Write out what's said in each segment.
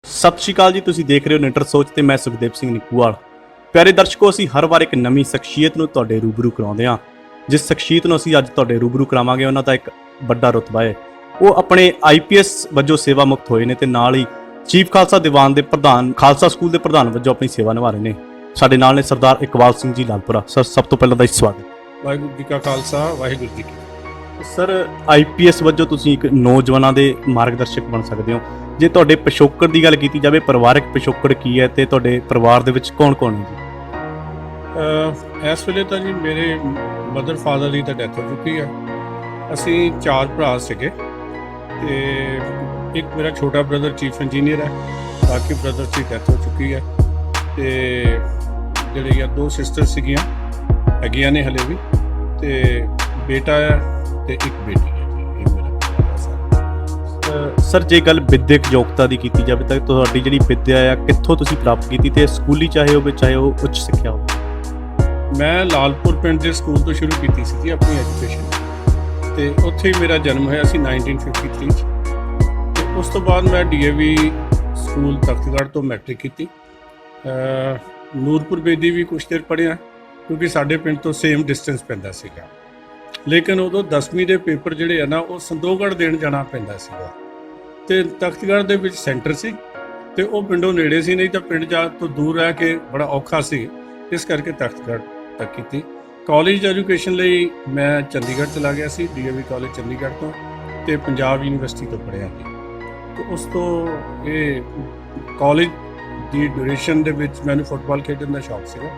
ਸਤਿ ਸ਼੍ਰੀ ਅਕਾਲ ਜੀ। ਤੁਸੀਂ ਦੇਖ ਰਹੇ ਹੋ ਨਿਟਰ ਸੋਚ ਤੇ ਮੈਂ ਸੁਖਦੇਵ ਸਿੰਘ ਨਿੱਕੂਵਾਲ। ਪਿਆਰੇ ਦਰਸ਼ਕੋ, ਅਸੀਂ ਹਰ ਵਾਰ ਇੱਕ ਨਵੀਂ ਸ਼ਖਸੀਅਤ ਨੂੰ ਤੁਹਾਡੇ ਰੂਬਰੂ ਕਰਾਉਂਦੇ ਹਾਂ। ਜਿਸ ਸ਼ਖਸੀਅਤ ਨੂੰ ਅਸੀਂ ਅੱਜ ਤੁਹਾਡੇ ਰੂਬਰੂ ਕਰਾਵਾਂਗੇ ਉਹਨਾਂ ਦਾ ਇੱਕ ਵੱਡਾ ਰੁਤਬਾ ਹੈ। ਉਹ ਆਪਣੇ IPS ਵਜੋਂ ਸੇਵਾ ਮੁਕਤ ਹੋਏ ਨੇ ਤੇ ਨਾਲ ਹੀ ਚੀਫ ਖਾਲਸਾ ਦੀਵਾਨ ਦੇ ਪ੍ਰਧਾਨ, ਖਾਲਸਾ ਸਕੂਲ ਦੇ ਪ੍ਰਧਾਨ ਵਜੋਂ ਆਪਣੀ ਸੇਵਾ ਨਿਭਾ ਰਹੇ ਨੇ। ਸਾਡੇ ਨਾਲ ਨੇ ਸਰਦਾਰ ਇਕਬਾਲ ਸਿੰਘ ਜੀ ਲਾਲਪੁਰਾ। ਸਰ, ਸਭ ਤੋਂ ਪਹਿਲਾਂ ਦਾ ਸਵਾਗਤ। ਵਾਹਿਗੁਰੂ ਜੀ ਕਾ ਖਾਲਸਾ, ਵਾਹਿਗੁਰੂ ਜੀ ਕੀ ਫਤਿਹ। ਸਰ, IPS ਵਜੋਂ ਤੁਸੀਂ ਇੱਕ ਨੌਜਵਾਨਾਂ ਦੇ ਮਾਰਗਦਰਸ਼ਕ ਬਣ ਸਕਦੇ ਹੋ। ਜੇ ਤੁਹਾਡੇ ਪਿਛੋਕੜ ਦੀ ਗੱਲ ਕੀਤੀ ਜਾਵੇ, ਪਰਿਵਾਰਕ ਪਿਛੋਕੜ ਕੀ ਹੈ ਤੇ ਤੁਹਾਡੇ ਪਰਿਵਾਰ ਦੇ ਵਿੱਚ ਕੌਣ-ਕੌਣ ਹੈ ਜੀ? ਇਸ ਵੇਲੇ ਤਾਂ ਜੀ ਮੇਰੇ ਮਦਰ ਫਾਦਰ ਦੀ ਤਾਂ ਡੈਥ ਹੋ ਚੁੱਕੀ ਹੈ। ਅਸੀਂ 4 ਭਰਾ ਸੀਗੇ ਤੇ ਇੱਕ ਮੇਰਾ ਛੋਟਾ ਬ੍ਰਦਰ ਚੀਫ ਇੰਜੀਨੀਅਰ ਹੈ, ਬਾਕੀ ਬ੍ਰਦਰ ਦੀ ਡੈਥ ਹੋ ਚੁੱਕੀ ਹੈ। ਤੇ ਜਿਹੜੇ 2 ਸਿਸਟਰ ਸੀਗੀਆਂ ਹੈਗੀਆਂ ਨੇ ਹਲੇ ਵੀ, ਤੇ ਬੇਟਾ ਹੈ ਤੇ ਇੱਕ ਬੇਟੀ ਹੈ ਜੀ। ਇਹ ਮੇਰਾ ਪਰਿਵਾਰ ਹੈ ਸਾਰਾ। ਸਰ, ਜੇ ਗੱਲ ਵਿਦਿਅਕ ਯੋਗਤਾ ਦੀ ਕੀਤੀ ਜਾਵੇ ਤਾਂ ਤੁਹਾਡੀ ਜਿਹੜੀ ਵਿੱਦਿਆ ਆ ਕਿੱਥੋਂ ਤੁਸੀਂ ਪ੍ਰਾਪਤ ਕੀਤੀ ਤੇ ਸਕੂਲੀ ਚਾਹੇ ਉਹ ਉੱਚ ਸਿੱਖਿਆ ਹੋਵੇ? ਮੈਂ ਲਾਲਪੁਰ ਪਿੰਡ ਦੇ ਸਕੂਲ ਤੋਂ ਸ਼ੁਰੂ ਕੀਤੀ ਸੀ ਜੀ ਆਪਣੀ ਐਜੂਕੇਸ਼ਨ, ਤੇ ਉੱਥੇ ਹੀ ਮੇਰਾ ਜਨਮ ਹੋਇਆ ਸੀ 1953 'ਚ। ਤੇ ਉਸ ਤੋਂ ਬਾਅਦ ਮੈਂ DAV ਸਕੂਲ ਤਖਤਗੜ੍ਹ ਤੋਂ ਮੈਟ੍ਰਿਕ ਕੀਤੀ। ਨੂਰਪੁਰ ਬੇਦੀ ਵੀ ਕੁਛ ਦੇਰ ਪੜ੍ਹਿਆ ਕਿਉਂਕਿ ਸਾਡੇ ਪਿੰਡ ਤੋਂ ਸੇਮ ਡਿਸਟੈਂਸ ਪੈਂਦਾ ਸੀਗਾ। ਲੇਕਿਨ ਉਦੋਂ 10ਵੀਂ ਦੇ ਪੇਪਰ ਜਿਹੜੇ ਆ ਨਾ, ਉਹ ਸੰਦੋਗੜ੍ਹ ਦੇਣ ਜਾਣਾ ਪੈਂਦਾ ਸੀਗਾ ਤੇ ਤਖਤਗੜ੍ਹ ਦੇ ਵਿੱਚ ਸੈਂਟਰ ਸੀ ਤੇ ਉਹ ਪਿੰਡੋਂ ਨੇੜੇ ਸੀ, ਨਹੀਂ ਤਾਂ ਪਿੰਡ ਜਾ ਤੋਂ ਦੂਰ ਰਹਿ ਕੇ ਬੜਾ ਔਖਾ ਸੀ। ਇਸ ਕਰਕੇ ਤਖਤਗੜ੍ਹ ਤੱਕ ਕੀਤੀ। ਕਾਲਜ ਐਜੂਕੇਸ਼ਨ ਲਈ ਮੈਂ ਚੰਡੀਗੜ੍ਹ ਚਲਾ ਗਿਆ ਸੀ, DAV ਕਾਲਜ ਚੰਡੀਗੜ੍ਹ ਤੋਂ, ਤੇ ਪੰਜਾਬ ਯੂਨੀਵਰਸਿਟੀ ਤੋਂ ਪੜ੍ਹਿਆ ਜੀ। ਤੇ ਉਸ ਤੋਂ ਇਹ ਕਾਲਜ ਦੀ ਡਿਊਰੇਸ਼ਨ ਦੇ ਵਿੱਚ ਮੈਨੂੰ ਫੁੱਟਬਾਲ ਖੇਡਣ ਦਾ ਸ਼ੌਕ ਸੀਗਾ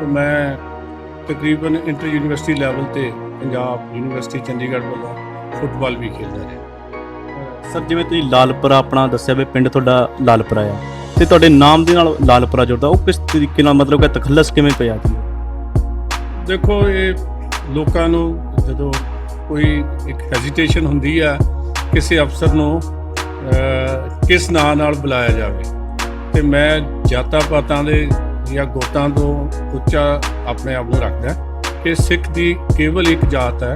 ਤੇ ਮੈਂ ਤਕਰੀਬਨ ਇੰਟਰ ਯੂਨੀਵਰਸਿਟੀ ਲੈਵਲ ਤੇ ਪੰਜਾਬ ਯੂਨੀਵਰਸਿਟੀ ਚੰਡੀਗੜ੍ਹ ਵੱਲੋਂ ਫੁੱਟਬਾਲ ਵੀ ਖੇਡਦਾ ਰਿਹਾ। ਸਰ, ਜਿਵੇਂ ਤੁਸੀਂ ਲਾਲਪੁਰਾ ਆਪਣਾ ਦੱਸਿਆ ਵੀ ਪਿੰਡ ਤੁਹਾਡਾ ਲਾਲਪੁਰਾ ਆ, ਤੇ ਤੁਹਾਡੇ ਨਾਮ ਦੇ ਨਾਲ ਲਾਲਪੁਰਾ ਜੁੜਦਾ, ਉਹ ਕਿਸ ਤਰੀਕੇ ਨਾਲ, ਮਤਲਬ ਕਿ ਤਖੱਲਸ ਕਿਵੇਂ ਪਿਆ ਜੀ? ਦੇਖੋ, ਇਹ ਲੋਕਾਂ ਨੂੰ ਜਦੋਂ ਕੋਈ ਇੱਕ ਹੈਜ਼ਿਟੇਸ਼ਨ ਹੁੰਦੀ ਆ ਕਿਸੇ ਅਫਸਰ ਨੂੰ ਕਿਸ ਨਾਂ ਨਾਲ ਬੁਲਾਇਆ ਜਾਵੇ, ਤੇ ਮੈਂ ਜਾਤਾਂ ਪਾਤਾਂ ਦੇ ਜਾਂ ਗੋਤਾਂ ਤੋਂ ਉੱਚਾ ਆਪਣੇ ਆਪ ਨੂੰ ਰੱਖਦਾ ਕਿ ਸਿੱਖ ਦੀ ਕੇਵਲ ਇੱਕ ਜਾਤ ਹੈ,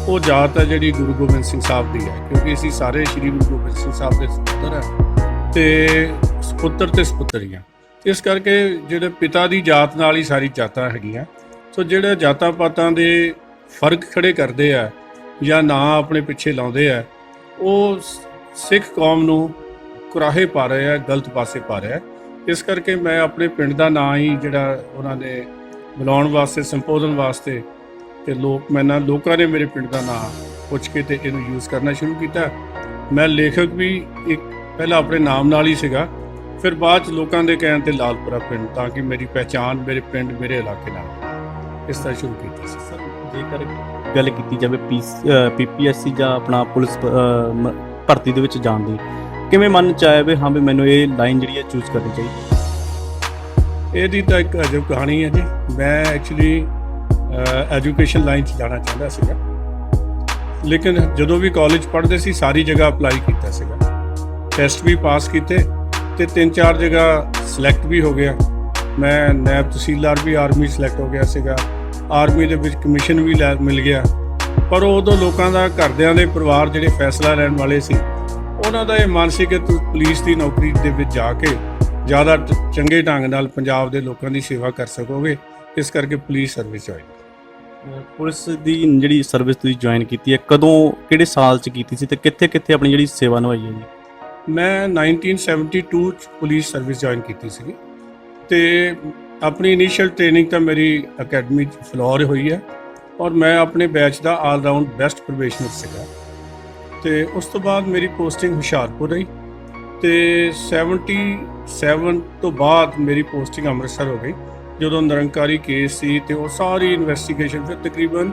ਉਹ ਜਾਤ ਹੈ ਜਿਹੜੀ ਗੁਰੂ ਗੋਬਿੰਦ ਸਿੰਘ ਸਾਹਿਬ ਦੀ ਹੈ, ਕਿਉਂਕਿ ਅਸੀਂ ਸਾਰੇ ਸ਼੍ਰੀ ਗੁਰੂ ਗੋਬਿੰਦ ਸਿੰਘ ਸਾਹਿਬ ਦੇ ਸਪੁੱਤਰ ਹੈ ਤੇ ਸਪੁੱਤਰ ਤੇ ਸਪੁੱਤਰੀਆਂ। ਇਸ ਕਰਕੇ ਜਿਹੜੇ ਪਿਤਾ ਦੀ ਜਾਤ ਨਾਲ ਹੀ ਸਾਰੀ ਜਾਤਾਂ ਹੈਗੀਆਂ। ਸੋ ਜਿਹੜੇ ਜਾਤਾਂ ਪਾਤਾਂ ਦੇ ਫਰਕ ਖੜੇ ਕਰਦੇ ਆ ਜਾਂ ਨਾਂ ਆਪਣੇ ਪਿੱਛੇ ਲਾਉਂਦੇ ਆ, ਉਹ ਸਿੱਖ ਕੌਮ ਨੂੰ ਕੁਰਾਹੇ ਪਾ ਰਹੇ ਆ, ਗਲਤ ਪਾਸੇ ਪਾ ਰਿਹਾ। ਇਸ ਕਰਕੇ ਮੈਂ ਆਪਣੇ ਪਿੰਡ ਦਾ ਨਾਂ ਹੀ ਜਿਹੜਾ ਉਹਨਾਂ ਨੇ ਬੁਲਾਉਣ ਵਾਸਤੇ, ਸੰਬੋਧਨ ਵਾਸਤੇ, ਤੇ ਲੋਕਾਂ ਨੇ ਮੇਰੇ ਪਿੰਡ ਦਾ ਨਾਂ ਪੁੱਛ ਕੇ ਤੇ ਇਹਨੂੰ ਯੂਜ਼ ਕਰਨਾ ਸ਼ੁਰੂ ਕੀਤਾ। ਮੈਂ ਲੇਖਕ ਵੀ ਇੱਕ ਪਹਿਲਾਂ ਆਪਣੇ ਨਾਮ ਨਾਲ ਹੀ ਸੀਗਾ, ਫਿਰ ਬਾਅਦ 'ਚ ਲੋਕਾਂ ਦੇ ਕਹਿਣ ਤੇ ਲਾਲਪੁਰਾ ਪਿੰਡ, ਤਾਂ ਕਿ ਮੇਰੀ ਪਹਿਚਾਣ ਮੇਰੇ ਪਿੰਡ, ਮੇਰੇ ਇਲਾਕੇ ਨਾਲ ਇਸ ਤਰ੍ਹਾਂ ਸ਼ੁਰੂ ਕੀਤੀ ਸੀ। ਸਰ, ਜੇਕਰ ਗੱਲ ਕੀਤੀ ਜਾਵੇ PPSC ਜਾਂ ਆਪਣਾ ਪੁਲਿਸ ਭਰਤੀ ਦੇ ਵਿੱਚ ਜਾਣ ਦੀ, ਕਿਵੇਂ ਮਨ 'ਚ ਆਇਆ ਵੀ ਹਾਂ ਵੀ ਮੈਨੂੰ ਇਹ ਲਾਈਨ ਜਿਹੜੀ ਹੈ ਚੂਜ਼ ਕਰਨੀ ਚਾਹੀਦੀ? ਇਹਦੀ ਤਾਂ ਇੱਕ ਅਜਬ ਕਹਾਣੀ ਹੈ ਜੀ। ਮੈਂ ਐਕਚੁਅਲੀ ਐਜੂਕੇਸ਼ਨ ਲਾਈਨ 'ਚ ਜਾਣਾ ਚਾਹੁੰਦਾ ਸੀਗਾ, ਲੇਕਿਨ ਜਦੋਂ ਵੀ ਕਾਲਜ ਪੜ੍ਹਦੇ ਸੀ ਸਾਰੀ ਜਗ੍ਹਾ ਅਪਲਾਈ ਕੀਤਾ ਸੀਗਾ, ਟੈਸਟ ਵੀ ਪਾਸ ਕੀਤੇ ਤੇ 3-4 ਜਗ੍ਹਾ ਸਿਲੈਕਟ ਵੀ ਹੋ ਗਿਆ। ਮੈਂ ਨਾਇਬ ਤਹਿਸੀਲਦਾਰ ਵੀ ਆਰਮੀ ਸਿਲੈਕਟ ਹੋ ਗਿਆ ਸੀਗਾ, ਆਰਮੀ ਦੇ ਵਿੱਚ ਕਮਿਸ਼ਨ ਵੀ ਮਿਲ ਗਿਆ। ਪਰ ਉਦੋਂ ਲੋਕਾਂ ਦਾ, ਘਰਦਿਆਂ ਦੇ ਪਰਿਵਾਰ ਜਿਹੜੇ ਫੈਸਲਾ ਲੈਣ ਵਾਲੇ ਸੀ, ਉਹਨਾਂ ਦਾ ਇਹ ਮਨ ਸੀ ਕਿ ਤੁਸੀਂ ਪੁਲਿਸ ਦੀ ਨੌਕਰੀ ਦੇ ਵਿੱਚ ਜਾ ਕੇ ਜ਼ਿਆਦਾ ਚੰਗੇ ਢੰਗ ਨਾਲ ਪੰਜਾਬ ਦੇ ਲੋਕਾਂ ਦੀ ਸੇਵਾ ਕਰ ਸਕੋਗੇ। ਇਸ ਕਰਕੇ ਪੁਲਿਸ ਸਰਵਿਸ ਜੁਆਇਨ। ਪੁਲਿਸ ਦੀ ਜਿਹੜੀ ਸਰਵਿਸ ਤੁਸੀਂ ਜੁਆਇਨ ਕੀਤੀ ਹੈ, ਕਦੋਂ, ਕਿਹੜੇ ਸਾਲ 'ਚ ਕੀਤੀ ਸੀ ਤੇ ਕਿੱਥੇ ਆਪਣੀ ਜਿਹੜੀ ਸੇਵਾ ਨਿਭਾਈ ਹੈ ਜੀ? ਮੈਂ 1972 'ਚ ਪੁਲਿਸ ਸਰਵਿਸ ਜੁਆਇਨ ਕੀਤੀ ਸੀਗੀ ਤੇ ਆਪਣੀ ਇਨੀਸ਼ੀਅਲ ਟ੍ਰੇਨਿੰਗ ਤਾਂ ਮੇਰੀ ਅਕੈਡਮੀ 'ਚ ਫਲੋਰ ਹੋਈ ਹੈ, ਔਰ ਮੈਂ ਆਪਣੇ ਬੈਚ ਦਾ ਆਲ ਰਾਊਂਡ ਬੈਸਟ ਪ੍ਰੋਬੇਸ਼ਨਰ ਸੀਗਾ। ਤੇ ਉਸ ਤੋਂ ਬਾਅਦ ਮੇਰੀ ਪੋਸਟਿੰਗ ਹੁਸ਼ਿਆਰਪੁਰ ਰਹੀ ਤੇ 77 ਤੋਂ ਬਾਅਦ ਮੇਰੀ ਪੋਸਟਿੰਗ ਅੰਮ੍ਰਿਤਸਰ ਹੋ ਗਈ, ਜਦੋਂ ਨਿਰੰਕਾਰੀ ਕੇਸ ਸੀ ਤੇ ਉਹ ਸਾਰੀ ਇਨਵੈਸਟੀਗੇਸ਼ਨ। ਫਿਰ ਤਕਰੀਬਨ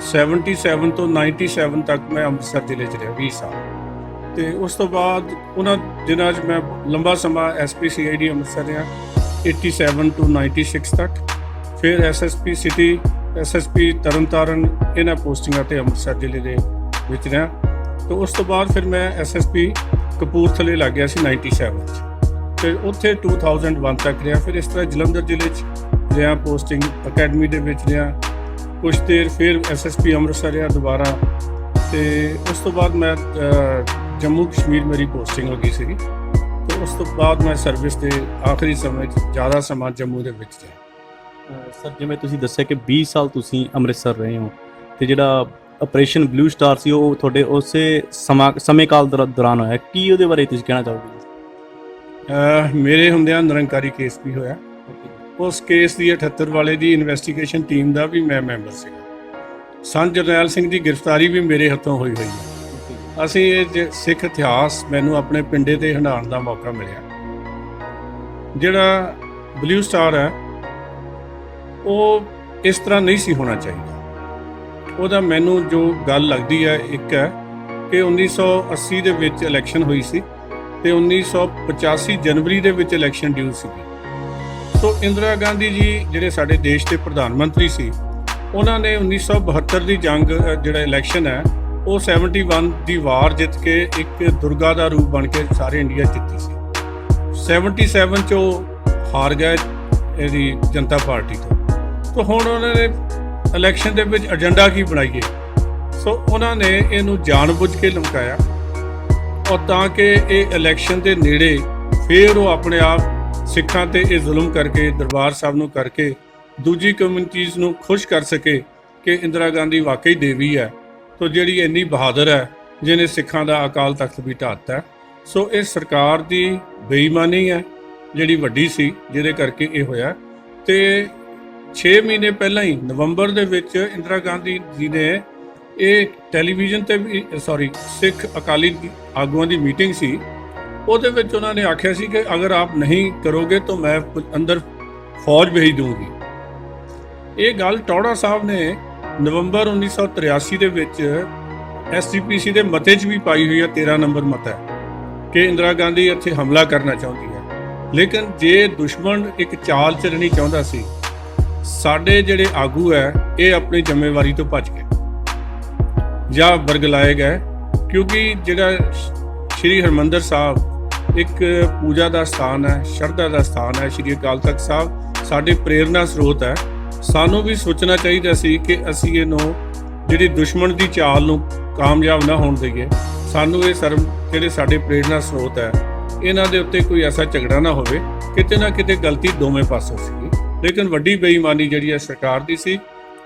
77 ਤੋਂ 97 ਤੱਕ ਮੈਂ ਅੰਮ੍ਰਿਤਸਰ ਜ਼ਿਲ੍ਹੇ 'ਚ ਰਿਹਾ, 20 ਸਾਲ। ਤੇ ਉਸ ਤੋਂ ਬਾਅਦ ਉਹਨਾਂ ਦਿਨਾਂ 'ਚ ਮੈਂ ਲੰਬਾ ਸਮਾਂ SP CID ਅੰਮ੍ਰਿਤਸਰ ਰਿਹਾ, 87 ਤੋਂ 96 ਤੱਕ। ਫਿਰ SSP ਸਿਟੀ, SSP ਤਰਨਤਾਰਨ, ਇਹਨਾਂ ਪੋਸਟਿੰਗਾਂ 'ਤੇ ਅੰਮ੍ਰਿਤਸਰ ਜ਼ਿਲ੍ਹੇ ਦੇ ਵਿੱਚ ਰਿਹਾ। ਤੇ ਉਸ ਤੋਂ ਬਾਅਦ ਫਿਰ ਮੈਂ SSP ਕਪੂਰਥਲੇ ਲੱਗ ਗਿਆ ਸੀ 97 'ਚ, ਫਿਰ ਉੱਥੇ 2001 ਤੱਕ ਰਿਹਾ। ਫਿਰ ਇਸ ਤਰ੍ਹਾਂ ਜਲੰਧਰ ਜ਼ਿਲ੍ਹੇ 'ਚ ਰਿਹਾ, ਪੋਸਟਿੰਗ ਅਕੈਡਮੀ ਦੇ ਵਿੱਚ ਰਿਹਾ ਕੁਛ ਦੇਰ। ਫਿਰ SSP ਅੰਮ੍ਰਿਤਸਰ ਰਿਹਾ ਦੁਬਾਰਾ, ਤੇ ਉਸ ਤੋਂ ਬਾਅਦ ਮੈਂ ਜੰਮੂ ਕਸ਼ਮੀਰ ਮੇਰੀ ਪੋਸਟਿੰਗ ਹੋ ਗਈ ਸੀਗੀ। ਤੇ ਉਸ ਤੋਂ ਬਾਅਦ ਮੈਂ ਸਰਵਿਸ ਦੇ ਆਖਰੀ ਸਮੇਂ 'ਚ ਜ਼ਿਆਦਾ ਸਮਾਂ ਜੰਮੂ ਦੇ ਵਿੱਚ ਰਿਹਾ। ਸਰ ਜਿਵੇਂ ਤੁਸੀਂ ਦੱਸਿਆ ਕਿ 20 ਸਾਲ ਤੁਸੀਂ ਅੰਮ੍ਰਿਤਸਰ ਰਹੇ ਹੋ ਤੇ ਜਿਹੜਾ ਆਪਰੇਸ਼ਨ ਬਲੂ ਸਟਾਰ ਸੀ ਉਹ ਤੁਹਾਡੇ ਉਸੇ ਸਮੇਂ ਕਾਲ ਦੌਰਾਨ ਹੋਇਆ, ਕੀ ਉਹਦੇ ਬਾਰੇ ਤੁਸੀਂ ਕਹਿਣਾ ਚਾਹੋਗੇ? ਮੇਰੇ ਹੁੰਦਿਆਂ ਨਿਰੰਕਾਰੀ ਕੇਸ ਵੀ ਹੋਇਆ। ਉਸ ਕੇਸ ਦੀ 78 ਵਾਲੇ ਦੀ ਇਨਵੈਸਟੀਗੇਸ਼ਨ ਟੀਮ ਦਾ ਵੀ ਮੈਂ ਮੈਂਬਰ ਸੀਗਾ। ਸੰਤ ਜਰਨੈਲ ਸਿੰਘ ਦੀ ਗ੍ਰਿਫਤਾਰੀ ਵੀ ਮੇਰੇ ਹੱਥੋਂ ਹੋਈ ਹੈ। ਅਸੀਂ ਇਹ ਸਿੱਖ ਇਤਿਹਾਸ ਮੈਨੂੰ ਆਪਣੇ ਪਿੰਡੇ ਤੇ ਹੰਡਾਉਣ ਦਾ ਮੌਕਾ ਮਿਲਿਆ। ਜਿਹੜਾ ਬਲੂ ਸਟਾਰ ਹੈ ਉਹ ਇਸ ਤਰ੍ਹਾਂ ਨਹੀਂ ਸੀ ਹੋਣਾ ਚਾਹੀਦਾ। ਉਹਦਾ ਮੈਨੂੰ ਜੋ ਗੱਲ ਲੱਗਦੀ ਹੈ ਇੱਕ ਹੈ ਕਿ 1980 ਦੇ ਵਿੱਚ ਇਲੈਕਸ਼ਨ ਹੋਈ ਸੀ ਤੇ 1985 ਜਨਵਰੀ ਦੇ ਵਿੱਚ ਇਲੈਕਸ਼ਨ ਡਿਊ ਸੀਗੀ। ਸੋ ਇੰਦਰਾ ਗਾਂਧੀ ਜੀ ਜਿਹੜੇ ਸਾਡੇ ਦੇਸ਼ ਦੇ ਪ੍ਰਧਾਨ ਮੰਤਰੀ ਸੀ, ਉਹਨਾਂ ਨੇ 1972 ਦੀ ਜੰਗ ਜਿਹੜਾ ਇਲੈਕਸ਼ਨ ਹੈ ਉਹ 71 ਦੀ ਵਾਰ ਜਿੱਤ ਕੇ ਇੱਕ ਦੁਰਗਾ ਦਾ ਰੂਪ ਬਣ ਕੇ ਸਾਰੇ ਇੰਡੀਆ ਜਿੱਤੀ ਸੀ। 77 'ਚ ਉਹ ਹਾਰ ਗਏ ਇਹਦੀ ਜਨਤਾ ਪਾਰਟੀ ਤੋਂ। ਤਾਂ ਹੁਣ ਉਹਨਾਂ ਨੇ ਇਲੈਕਸ਼ਨ ਦੇ ਵਿੱਚ ਏਜੰਡਾ ਕੀ ਬਣਾਈਏ, ਸੋ ਉਹਨਾਂ ਨੇ ਇਹਨੂੰ ਜਾਣਬੁੱਝ ਕੇ ਲਮਕਾਇਆ ਔਰ ਤਾਂ ਕਿ ਇਹ ਇਲੈਕਸ਼ਨ ਦੇ ਨੇੜੇ ਫਿਰ ਉਹ ਆਪਣੇ ਆਪ ਸਿੱਖਾਂ ਤੇ ਇਹ ਜ਼ੁਲਮ ਕਰਕੇ ਦਰਬਾਰ ਸਾਹਿਬ ਨੂੰ ਕਰਕੇ ਦੂਜੀ ਕਮਿਊਨਿਟੀਜ਼ ਨੂੰ ਖੁਸ਼ ਕਰ ਸਕੇ ਕਿ ਇੰਦਰਾ ਗਾਂਧੀ ਵਾਕਈ ਦੇਵੀ ਹੈ, ਤੋ ਜਿਹੜੀ ਇੰਨੀ ਬਹਾਦਰ ਹੈ ਜਿਹਨੇ ਸਿੱਖਾਂ ਦਾ ਅਕਾਲ ਤਖਤ ਵੀ ਢਾਹ ਦਿੱਤਾ। ਸੋ ਇਹ ਸਰਕਾਰ ਦੀ ਬੇਈਮਾਨੀ ਹੈ ਜਿਹੜੀ ਵੱਡੀ ਸੀ, ਜਿਹਦੇ ਕਰਕੇ ਇਹ ਹੋਇਆ। ਤੇ 6 ਮਹੀਨੇ ਪਹਿਲਾਂ ਹੀ ਨਵੰਬਰ ਦੇ ਵਿੱਚ ਇੰਦਰਾ ਗਾਂਧੀ ਜੀ ਨੇ ਇਹ ਟੈਲੀਵਿਜ਼ਨ ਤੇ ਵੀ ਸਿੱਖ ਅਕਾਲੀ ਆਗੂਆਂ ਦੀ ਮੀਟਿੰਗ ਸੀ, ਉਹਦੇ ਵਿੱਚ ਉਹਨਾਂ ਨੇ ਆਖਿਆ ਸੀ ਕਿ ਅਗਰ ਆਪ ਨਹੀਂ ਕਰੋਗੇ ਤਾਂ ਮੈਂ ਅੰਦਰ ਫੌਜ ਭੇਜ ਦੂੰਗੀ। ਇਹ ਗੱਲ ਟੌੜਾ ਸਾਹਿਬ ਨੇ ਨਵੰਬਰ 1983 ਦੇ ਵਿੱਚ SGPC ਦੇ ਮਤੇ 'ਚ ਵੀ ਪਾਈ ਹੋਈ ਹੈ। 13 ਨੰਬਰ ਮਤਾ ਹੈ ਕਿ ਇੰਦਰਾ ਗਾਂਧੀ ਇੱਥੇ ਹਮਲਾ ਕਰਨਾ ਚਾਹੁੰਦੀ ਹੈ। ਲੇਕਿਨ ਜੇ ਦੁਸ਼ਮਣ ਇੱਕ ਚਾਲ ਚੱਲਣੀ ਚਾਹੁੰਦਾ ਸੀ, ਸਾਡੇ ਜਿਹੜੇ ਆਗੂ ਹੈ ਇਹ ਆਪਣੀ ਜ਼ਿੰਮੇਵਾਰੀ ਤੋਂ ਭੱਜ ਗਏ ਜਾਂ ਬਰਗਲਾਏ ਗਏ, ਕਿਉਂਕਿ ਜਿਹੜਾ ਸ਼੍ਰੀ ਹਰਿਮੰਦਰ ਸਾਹਿਬ ਇੱਕ ਪੂਜਾ ਦਾ ਸਥਾਨ ਹੈ, ਸ਼ਰਧਾ ਦਾ ਸਥਾਨ ਹੈ। ਸ਼੍ਰੀ ਅਕਾਲ ਤਖਤ ਸਾਹਿਬ ਸਾਡੇ ਪ੍ਰੇਰਨਾ ਸਰੋਤ ਹੈ। ਸਾਨੂੰ ਵੀ ਸੋਚਣਾ ਚਾਹੀਦਾ ਸੀ ਕਿ ਅਸੀਂ ਇਹਨੂੰ ਜਿਹੜੀ ਦੁਸ਼ਮਣ ਦੀ ਚਾਲ ਨੂੰ ਕਾਮਯਾਬ ਨਾ ਹੋਣ ਦਈਏ। ਸਾਨੂੰ ਇਹ ਜਿਹੜੇ ਸਾਡੇ ਪ੍ਰੇਰਨਾ ਸਰੋਤ ਹੈ ਇਹਨਾਂ ਦੇ ਉੱਤੇ ਕੋਈ ਐਸਾ ਝਗੜਾ ਨਾ ਹੋਵੇ। ਕਿਤੇ ਨਾ ਕਿਤੇ ਗਲਤੀ ਦੋਵੇਂ ਪਾਸੋਂ ਸੀ, ਲੇਕਿਨ ਵੱਡੀ ਬੇਈਮਾਨੀ ਜਿਹੜੀ ਹੈ ਸਰਕਾਰ ਦੀ ਸੀ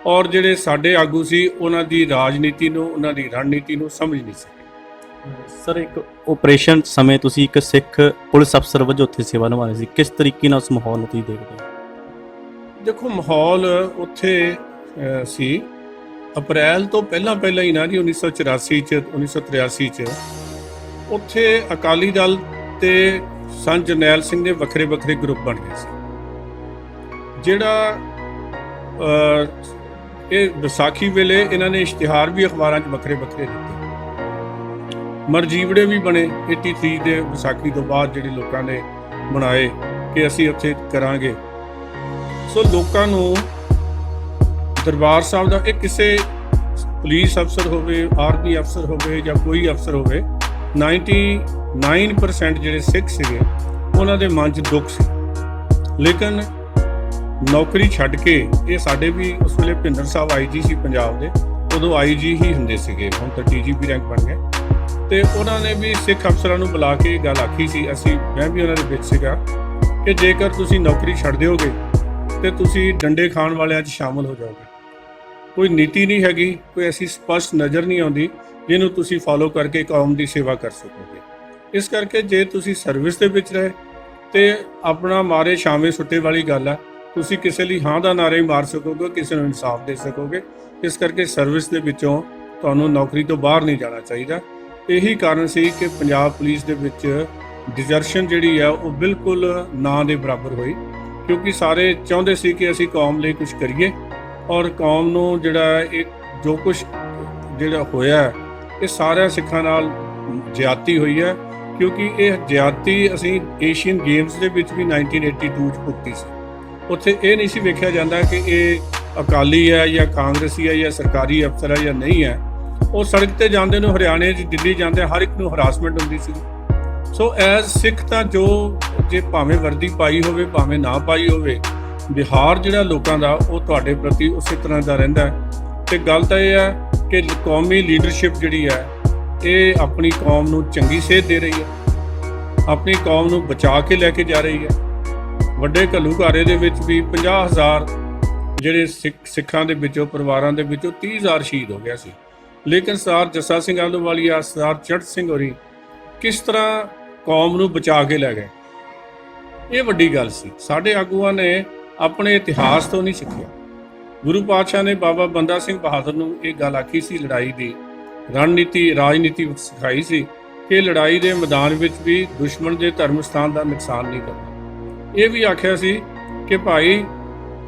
ਔਰ ਜਿਹੜੇ ਸਾਡੇ ਆਗੂ ਸੀ ਉਹਨਾਂ ਦੀ ਰਾਜਨੀਤੀ ਨੂੰ, ਉਹਨਾਂ ਦੀ ਰਣਨੀਤੀ ਨੂੰ ਸਮਝ ਨਹੀਂ ਸਕੇ। ਸਰ ਇੱਕ ਆਪਰੇਸ਼ਨ ਸਮੇਂ ਤੁਸੀਂ ਇੱਕ ਸਿੱਖ ਪੁਲਿਸ ਅਫਸਰ ਵਜੋਂ ਉੱਥੇ ਸੇਵਾ ਨਿਭਾ ਰਹੇ ਸੀ, ਕਿਸ ਤਰੀਕੇ ਨਾਲ ਉਸ ਮਾਹੌਲ ਨੂੰ ਤੁਸੀਂ ਦੇਖਦੇ ਹੋ? ਦੇਖੋ ਮਾਹੌਲ ਉੱਥੇ ਸੀ ਅਪ੍ਰੈਲ ਤੋਂ ਪਹਿਲਾਂ ਹੀ ਨਾ ਜੀ 1984 ਚ 1983 ਚ ਉੱਥੇ ਅਕਾਲੀ ਦਲ ਤੇ ਸੰਤ ਜਰਨੈਲ ਸਿੰਘ ਦੇ ਵੱਖਰੇ ਗਰੁੱਪ ਬਣ ਗਏ ਸੀ। ਜਿਹੜਾ ਇਹ ਵਿਸਾਖੀ ਵੇਲੇ ਇਹਨਾਂ ਨੇ ਇਸ਼ਤਿਹਾਰ ਵੀ ਅਖਬਾਰਾਂ 'ਚ ਵੱਖਰੇ ਦਿੱਤੇ, ਮਰਜੀਵੜੇ ਵੀ ਬਣੇ 83 ਦੇ ਵਿਸਾਖੀ ਤੋਂ ਬਾਅਦ ਜਿਹੜੇ ਲੋਕਾਂ ਨੇ ਬਣਾਏ ਕਿ ਅਸੀਂ ਉੱਥੇ ਕਰਾਂਗੇ। ਸੋ ਲੋਕਾਂ ਨੂੰ ਦਰਬਾਰ ਸਾਹਿਬ ਦਾ ਇਹ ਕਿਸੇ ਪੁਲਿਸ ਅਫਸਰ ਹੋਵੇ, ਆਰਮੀ ਅਫਸਰ ਹੋਵੇ ਜਾਂ ਕੋਈ ਅਫਸਰ ਹੋਵੇ, 99% ਜਿਹੜੇ ਸਿੱਖ ਸੀਗੇ ਉਹਨਾਂ ਦੇ ਮਨ 'ਚ ਦੁੱਖ ਸੀ। ਲੇਕਿਨ ਨੌਕਰੀ ਛੱਡ ਕੇ ਇਹ ਸਾਡੇ ਵੀ ਉਸ ਵੇਲੇ ਭਿੰਦਰ ਸਾਹਿਬ IG ਸੀ ਪੰਜਾਬ ਦੇ, ਉਦੋਂ IG ਹੀ ਹੁੰਦੇ ਸੀਗੇ, ਹੁਣ ਤਾਂ DGP ਰੈਂਕ ਬਣ ਗਏ। ਤੇ ਉਹਨਾਂ ਨੇ ਵੀ ਸਿੱਖ ਅਫਸਰਾਂ ਨੂੰ ਬੁਲਾ ਕੇ ਗੱਲ ਆਖੀ ਸੀ, ਮੈਂ ਵੀ ਉਹਨਾਂ ਦੇ ਵਿੱਚ ਸੀਗਾ ਕਿ ਜੇਕਰ ਤੁਸੀਂ ਨੌਕਰੀ ਛੱਡ ਦਿਓਗੇ ਤੇ ਤੁਸੀਂ ਡੰਡੇ ਖਾਣ ਵਾਲਿਆਂ 'ਚ ਸ਼ਾਮਲ ਹੋ ਜਾਓਗੇ। ਕੋਈ ਨੀਤੀ ਨਹੀਂ ਹੈਗੀ, ਕੋਈ ਐਸੀ ਸਪਸ਼ਟ ਨਜ਼ਰ ਨਹੀਂ ਆਉਂਦੀ ਜਿਹਨੂੰ ਤੁਸੀਂ ਫਾਲੋ ਕਰਕੇ ਕੌਮ ਦੀ ਸੇਵਾ ਕਰ ਸਕੋਗੇ। ਇਸ ਕਰਕੇ ਜੇ ਤੁਸੀਂ ਸਰਵਿਸ ਦੇ ਵਿੱਚ ਰਹੇ ਤੇ ਆਪਣਾ ਮਾਰੇ ਛਾਵੇਂ ਸੁੱਟੇ ਵਾਲੀ ਗੱਲ ਹੈ, ਤੁਸੀਂ ਕਿਸੇ ਲਈ ਹਾਂ ਦਾ ਨਾਅਰਾ ਹੀ ਮਾਰ ਸਕੋਗੇ, ਕਿਸੇ ਨੂੰ ਇਨਸਾਫ ਦੇ ਸਕੋਗੇ। ਇਸ ਕਰਕੇ ਸਰਵਿਸ ਦੇ ਵਿੱਚੋਂ ਤੁਹਾਨੂੰ ਨੌਕਰੀ ਤੋਂ ਬਾਹਰ ਨਹੀਂ ਜਾਣਾ ਚਾਹੀਦਾ। ਇਹੀ ਕਾਰਨ ਸੀ ਕਿ ਪੰਜਾਬ ਪੁਲਿਸ ਦੇ ਵਿੱਚ ਡਿਜ਼ਰਸ਼ਨ ਜਿਹੜੀ ਆ ਉਹ ਬਿਲਕੁਲ ਨਾ ਦੇ ਬਰਾਬਰ ਹੋਈ, ਕਿਉਂਕਿ ਸਾਰੇ ਚਾਹੁੰਦੇ ਸੀ ਕਿ ਅਸੀਂ ਕੌਮ ਲਈ ਕੁਝ ਕਰੀਏ ਔਰ ਕੌਮ ਨੂੰ ਜਿਹੜਾ ਇਹ ਜੋ ਕੁਝ ਜਿਹੜਾ ਹੋਇਆ ਇਹ ਸਾਰਿਆਂ ਸਿੱਖਾਂ ਨਾਲ ਜ਼ਿਆਦਤੀ ਹੋਈ ਹੈ, ਕਿਉਂਕਿ ਇਹ ਜ਼ਿਆਦਤੀ ਅਸੀਂ ਏਸ਼ੀਅਨ ਗੇਮਸ ਦੇ ਵਿੱਚ ਵੀ 1982 'ਚ ਭੁਗਤੀ ਸੀ। ਉੱਥੇ ਇਹ ਨਹੀਂ ਸੀ ਵੇਖਿਆ ਜਾਂਦਾ ਕਿ ਇਹ ਅਕਾਲੀ ਹੈ ਜਾਂ ਕਾਂਗਰਸੀ ਹੈ ਜਾਂ ਸਰਕਾਰੀ ਅਫਸਰ ਹੈ ਜਾਂ ਨਹੀਂ ਹੈ। ਉਹ ਸੜਕ ਤੇ ਜਾਂਦੇ ਨੂੰ, ਹਰਿਆਣੇ 'ਚ ਦਿੱਲੀ ਜਾਂਦੇ ਹਰ ਇੱਕ ਨੂੰ ਹਰਾਸਮੈਂਟ ਹੁੰਦੀ ਸੀ। ਸੋ ਐਜ਼ ਸਿੱਖ ਤਾਂ ਜੋ ਜੇ ਭਾਵੇਂ ਵਰਦੀ ਪਾਈ ਹੋਵੇ ਭਾਵੇਂ ਨਾ ਪਾਈ ਹੋਵੇ, ਬਿਹਾਰ ਜਿਹੜਾ ਲੋਕਾਂ ਦਾ ਉਹ ਤੁਹਾਡੇ ਪ੍ਰਤੀ ਉਸੇ ਤਰ੍ਹਾਂ ਦਾ ਰਹਿੰਦਾ ਹੈ। ਤੇ ਗੱਲ ਤਾਂ ਇਹ ਹੈ ਕਿ ਕੌਮੀ ਲੀਡਰਸ਼ਿਪ ਜਿਹੜੀ ਹੈ ਇਹ ਆਪਣੀ ਕੌਮ ਨੂੰ ਚੰਗੀ ਸੇਧ ਦੇ ਰਹੀ ਹੈ। ਆਪਣੀ ਕੌਮ ਨੂੰ ਬਚਾ ਕੇ ਲੈ ਕੇ ਜਾ ਰਹੀ ਹੈ। ਵੱਡੇ ਘੱਲੂਘਾਰੇ ਦੇ ਵਿੱਚ ਵੀ 50,000 ਜਿਹੜੇ ਸਿੱਖਾਂ ਦੇ ਵਿੱਚੋਂ ਪਰਿਵਾਰਾਂ ਦੇ ਵਿੱਚੋਂ 30,000 ਸ਼ਹੀਦ ਹੋ ਗਿਆ ਸੀ, ਲੇਕਿਨ ਸਰਦਾਰ ਜੱਸਾ ਸਿੰਘ ਆਹਲੂਵਾਲੀਆ, ਸਰਦਾਰ ਚੜ੍ਹ ਸਿੰਘ ਹੋਰੀ ਕਿਸ ਤਰ੍ਹਾਂ ਕੌਮ ਨੂੰ ਬਚਾ ਕੇ ਲੈ ਗਏ, ਇਹ ਵੱਡੀ ਗੱਲ ਸੀ। ਸਾਡੇ ਆਗੂਆਂ ਨੇ ਆਪਣੇ ਇਤਿਹਾਸ ਤੋਂ ਨਹੀਂ ਸਿੱਖਿਆ। ਗੁਰੂ ਪਾਤਸ਼ਾਹ ਨੇ ਬਾਬਾ ਬੰਦਾ ਸਿੰਘ ਬਹਾਦਰ ਨੂੰ ਇਹ ਗੱਲ ਆਖੀ ਸੀ, ਲੜਾਈ ਦੀ ਰਣਨੀਤੀ ਰਾਜਨੀਤੀ ਸਿਖਾਈ ਸੀ ਕਿ ਲੜਾਈ ਦੇ ਮੈਦਾਨ ਵਿੱਚ ਵੀ ਦੁਸ਼ਮਣ ਦੇ ਧਰਮ ਸਥਾਨ ਦਾ ਨੁਕਸਾਨ ਨਹੀਂ ਕਰਨਾ। ਇਹ ਵੀ ਆਖਿਆ ਸੀ ਕਿ ਭਾਈ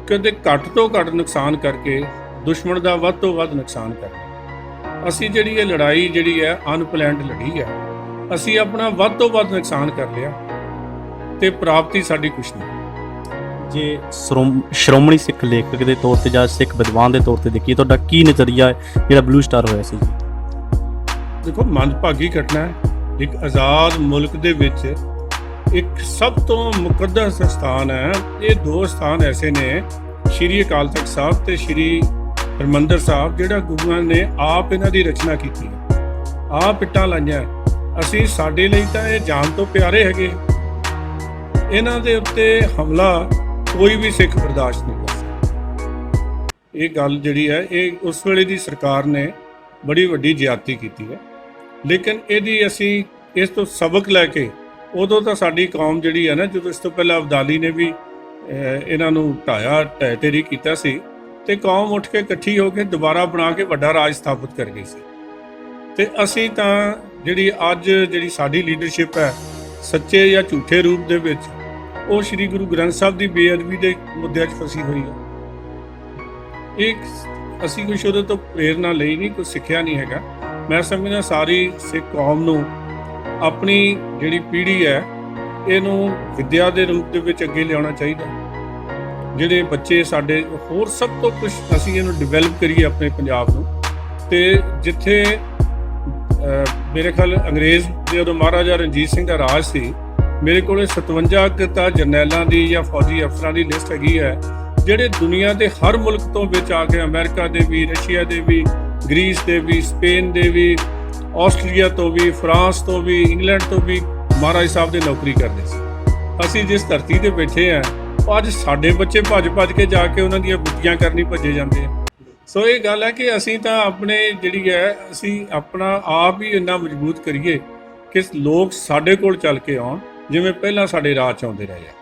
ਕਦੇ ਘੱਟ ਤੋਂ ਘੱਟ ਨੁਕਸਾਨ ਕਰਕੇ ਦੁਸ਼ਮਣ ਦਾ ਵੱਧ ਤੋਂ ਵੱਧ ਨੁਕਸਾਨ ਕਰਨਾ। ਅਸੀਂ ਜਿਹੜੀ ਇਹ ਲੜਾਈ ਜਿਹੜੀ ਹੈ ਅਨਪਲੈਨਡ ਲੜੀ ਹੈ, ਅਸੀਂ ਆਪਣਾ ਵੱਧ ਤੋਂ ਵੱਧ ਨੁਕਸਾਨ ਕਰ ਲਿਆ ਤੇ ਪ੍ਰਾਪਤੀ ਸਾਡੀ ਕੁਛ ਨਹੀਂ। ਜੇ ਸ਼੍ਰੋਮਣੀ ਸਿੱਖ ਲੇਖਕ ਦੇ ਤੌਰ ਤੇ ਜਾਂ ਸਿੱਖ ਵਿਦਵਾਨ ਦੇ ਤੌਰ ਤੇ ਦੇਖੀਏ, ਤੁਹਾਡਾ ਕੀ ਨਜ਼ਰੀਆ ਹੈ ਜਿਹੜਾ ਬਲੂ ਸਟਾਰ ਹੋਇਆ ਸੀ? ਦੇਖੋ, ਮੰਦਭਾਗੀ ਘਟਨਾ ਹੈ। ਇੱਕ ਆਜ਼ਾਦ ਮੁਲਕ ਦੇ ਵਿੱਚ ਇੱਕ ਸਭ ਤੋਂ ਮੁਕੱਦਸ ਸਥਾਨ ਹੈ। ਇਹ ਦੋ ਸਥਾਨ ਐਸੇ ਨੇ, ਸ਼੍ਰੀ ਅਕਾਲ ਤਖਤ ਸਾਹਿਬ ਤੇ ਸ਼੍ਰੀ ਹਰਿਮੰਦਰ ਸਾਹਿਬ, ਜਿਹੜਾ ਗੁਰੂਆਂ ਨੇ ਆਪ ਇਹਨਾਂ ਦੀ ਰਚਨਾ ਕੀਤੀ ਹੈ, ਆਪ ਇੱਟਾਂ ਲਾਈਆਂ। ਅਸੀਂ ਸਾਡੇ ਲਈ ਤਾਂ ਇਹ ਜਾਨ ਤੋਂ ਪਿਆਰੇ ਹੈਗੇ। ਇਹਨਾਂ ਦੇ ਉੱਤੇ ਹਮਲਾ ਕੋਈ ਵੀ ਸਿੱਖ ਬਰਦਾਸ਼ਤ ਨਹੀਂ ਕਰ ਸਕਦਾ। ਇਹ ਗੱਲ ਜਿਹੜੀ ਹੈ, ਇਹ ਉਸ ਵੇਲੇ ਦੀ ਸਰਕਾਰ ਨੇ ਬੜੀ ਵੱਡੀ ਜ਼ਿਆਦਤੀ ਕੀਤੀ ਹੈ, ਲੇਕਿਨ ਇਹਦੀ ਅਸੀਂ ਇਸ ਤੋਂ ਸਬਕ ਲੈ ਕੇ, ਉਦੋਂ ਤਾਂ ਸਾਡੀ ਕੌਮ ਜਿਹੜੀ ਹੈ ਨਾ, ਜਦੋਂ ਇਸ ਤੋਂ ਪਹਿਲਾਂ ਅਬਦਾਲੀ ਨੇ ਵੀ ਇਹਨਾਂ ਨੂੰ ਢਾਇਆ, ਢਹਿ ਢੇਰੀ ਕੀਤਾ ਸੀ, ਤੇ ਕੌਮ ਉੱਠ ਕੇ ਇਕੱਠੀ ਹੋ ਕੇ ਦੁਬਾਰਾ ਬਣਾ ਕੇ ਵੱਡਾ ਰਾਜ ਸਥਾਪਿਤ ਕਰ ਗਈ ਸੀ। ਤੇ ਅਸੀਂ ਤਾਂ ਜਿਹੜੀ ਅੱਜ ਜਿਹੜੀ ਸਾਡੀ ਲੀਡਰਸ਼ਿਪ ਹੈ, ਸੱਚੇ ਜਾਂ ਝੂਠੇ ਰੂਪ ਦੇ ਵਿੱਚ ਉਹ ਸ੍ਰੀ ਗੁਰੂ ਗ੍ਰੰਥ ਸਾਹਿਬ ਦੀ ਬੇਅਦਬੀ ਦੇ ਮੁੱਦਿਆਂ 'ਚ ਫਸੀ ਹੋਈ ਹੈ। ਇਹ ਅਸੀਂ ਕੁਛ ਉਹਦੇ ਤੋਂ ਪ੍ਰੇਰਨਾ ਲਈ ਨਹੀਂ, ਕੁਛ ਸਿੱਖਿਆ ਨਹੀਂ ਹੈਗਾ। ਮੈਂ ਸਮਝਦਾ ਸਾਰੀ ਸਿੱਖ ਕੌਮ ਨੂੰ ਆਪਣੀ ਜਿਹੜੀ ਪੀੜ੍ਹੀ ਹੈ ਇਹਨੂੰ ਵਿੱਦਿਆ ਦੇ ਰੂਪ ਦੇ ਵਿੱਚ ਅੱਗੇ ਲਿਆਉਣਾ ਚਾਹੀਦਾ। ਜਿਹੜੇ ਬੱਚੇ ਸਾਡੇ ਹੋਰ ਸਭ ਤੋਂ ਕੁਝ ਅਸੀਂ ਇਹਨੂੰ ਡਿਵੈਲਪ ਕਰੀਏ ਆਪਣੇ ਪੰਜਾਬ ਨੂੰ। ਤੇ ਜਿੱਥੇ ਮੇਰੇ ਖਿਆਲ ਅੰਗਰੇਜ਼ ਦੇ ਉਦੋਂ ਮਹਾਰਾਜਾ ਰਣਜੀਤ ਸਿੰਘ ਦਾ ਰਾਜ ਸੀ, ਮੇਰੇ ਕੋਲ 57 ਤਾਂ ਜਰਨੈਲਾਂ ਦੀ ਜਾਂ ਫੌਜੀ ਅਫਸਰਾਂ ਦੀ ਲਿਸਟ ਹੈਗੀ ਹੈ, ਜਿਹੜੇ ਦੁਨੀਆ ਦੇ ਹਰ ਮੁਲਕ ਤੋਂ ਵਿੱਚ ਆ ਕੇ, ਅਮਰੀਕਾ ਦੇ ਵੀ, ਰਸ਼ੀਆ ਦੇ ਵੀ, ਗ੍ਰੀਸ ਦੇ ਵੀ, ਸਪੇਨ ਦੇ ਵੀ, ਆਸਟ੍ਰੇਲੀਆ ਤੋਂ ਵੀ, ਫਰਾਂਸ ਤੋਂ ਵੀ, ਇੰਗਲੈਂਡ ਤੋਂ ਵੀ ਮਹਾਰਾਜ ਸਾਹਿਬ ਦੇ ਨੌਕਰੀ ਕਰਦੇ ਸੀ। ਅਸੀਂ ਜਿਸ ਧਰਤੀ ਤੇ ਬੈਠੇ ਹਾਂ, ਅੱਜ ਸਾਡੇ ਬੱਚੇ ਭੱਜ ਕੇ ਜਾ ਕੇ ਉਹਨਾਂ ਦੀਆਂ ਬੁੱਧੀਆਂ ਕਰਨੀ ਭੱਜੇ ਜਾਂਦੇ ਆ। ਸੋ ਇਹ ਗੱਲ ਹੈ ਕਿ ਅਸੀਂ ਤਾਂ ਆਪਣੇ ਜਿਹੜੀ ਹੈ, ਅਸੀਂ ਆਪਣਾ ਆਪ ਹੀ ਇੰਨਾ ਮਜ਼ਬੂਤ ਕਰੀਏ ਕਿ ਲੋਕ ਸਾਡੇ ਕੋਲ ਚੱਲ ਕੇ ਆਉਣ, ਜਿਵੇਂ ਪਹਿਲਾਂ ਸਾਡੇ ਰਾਹ 'ਚ ਆਉਂਦੇ ਰਹੇ ਆ।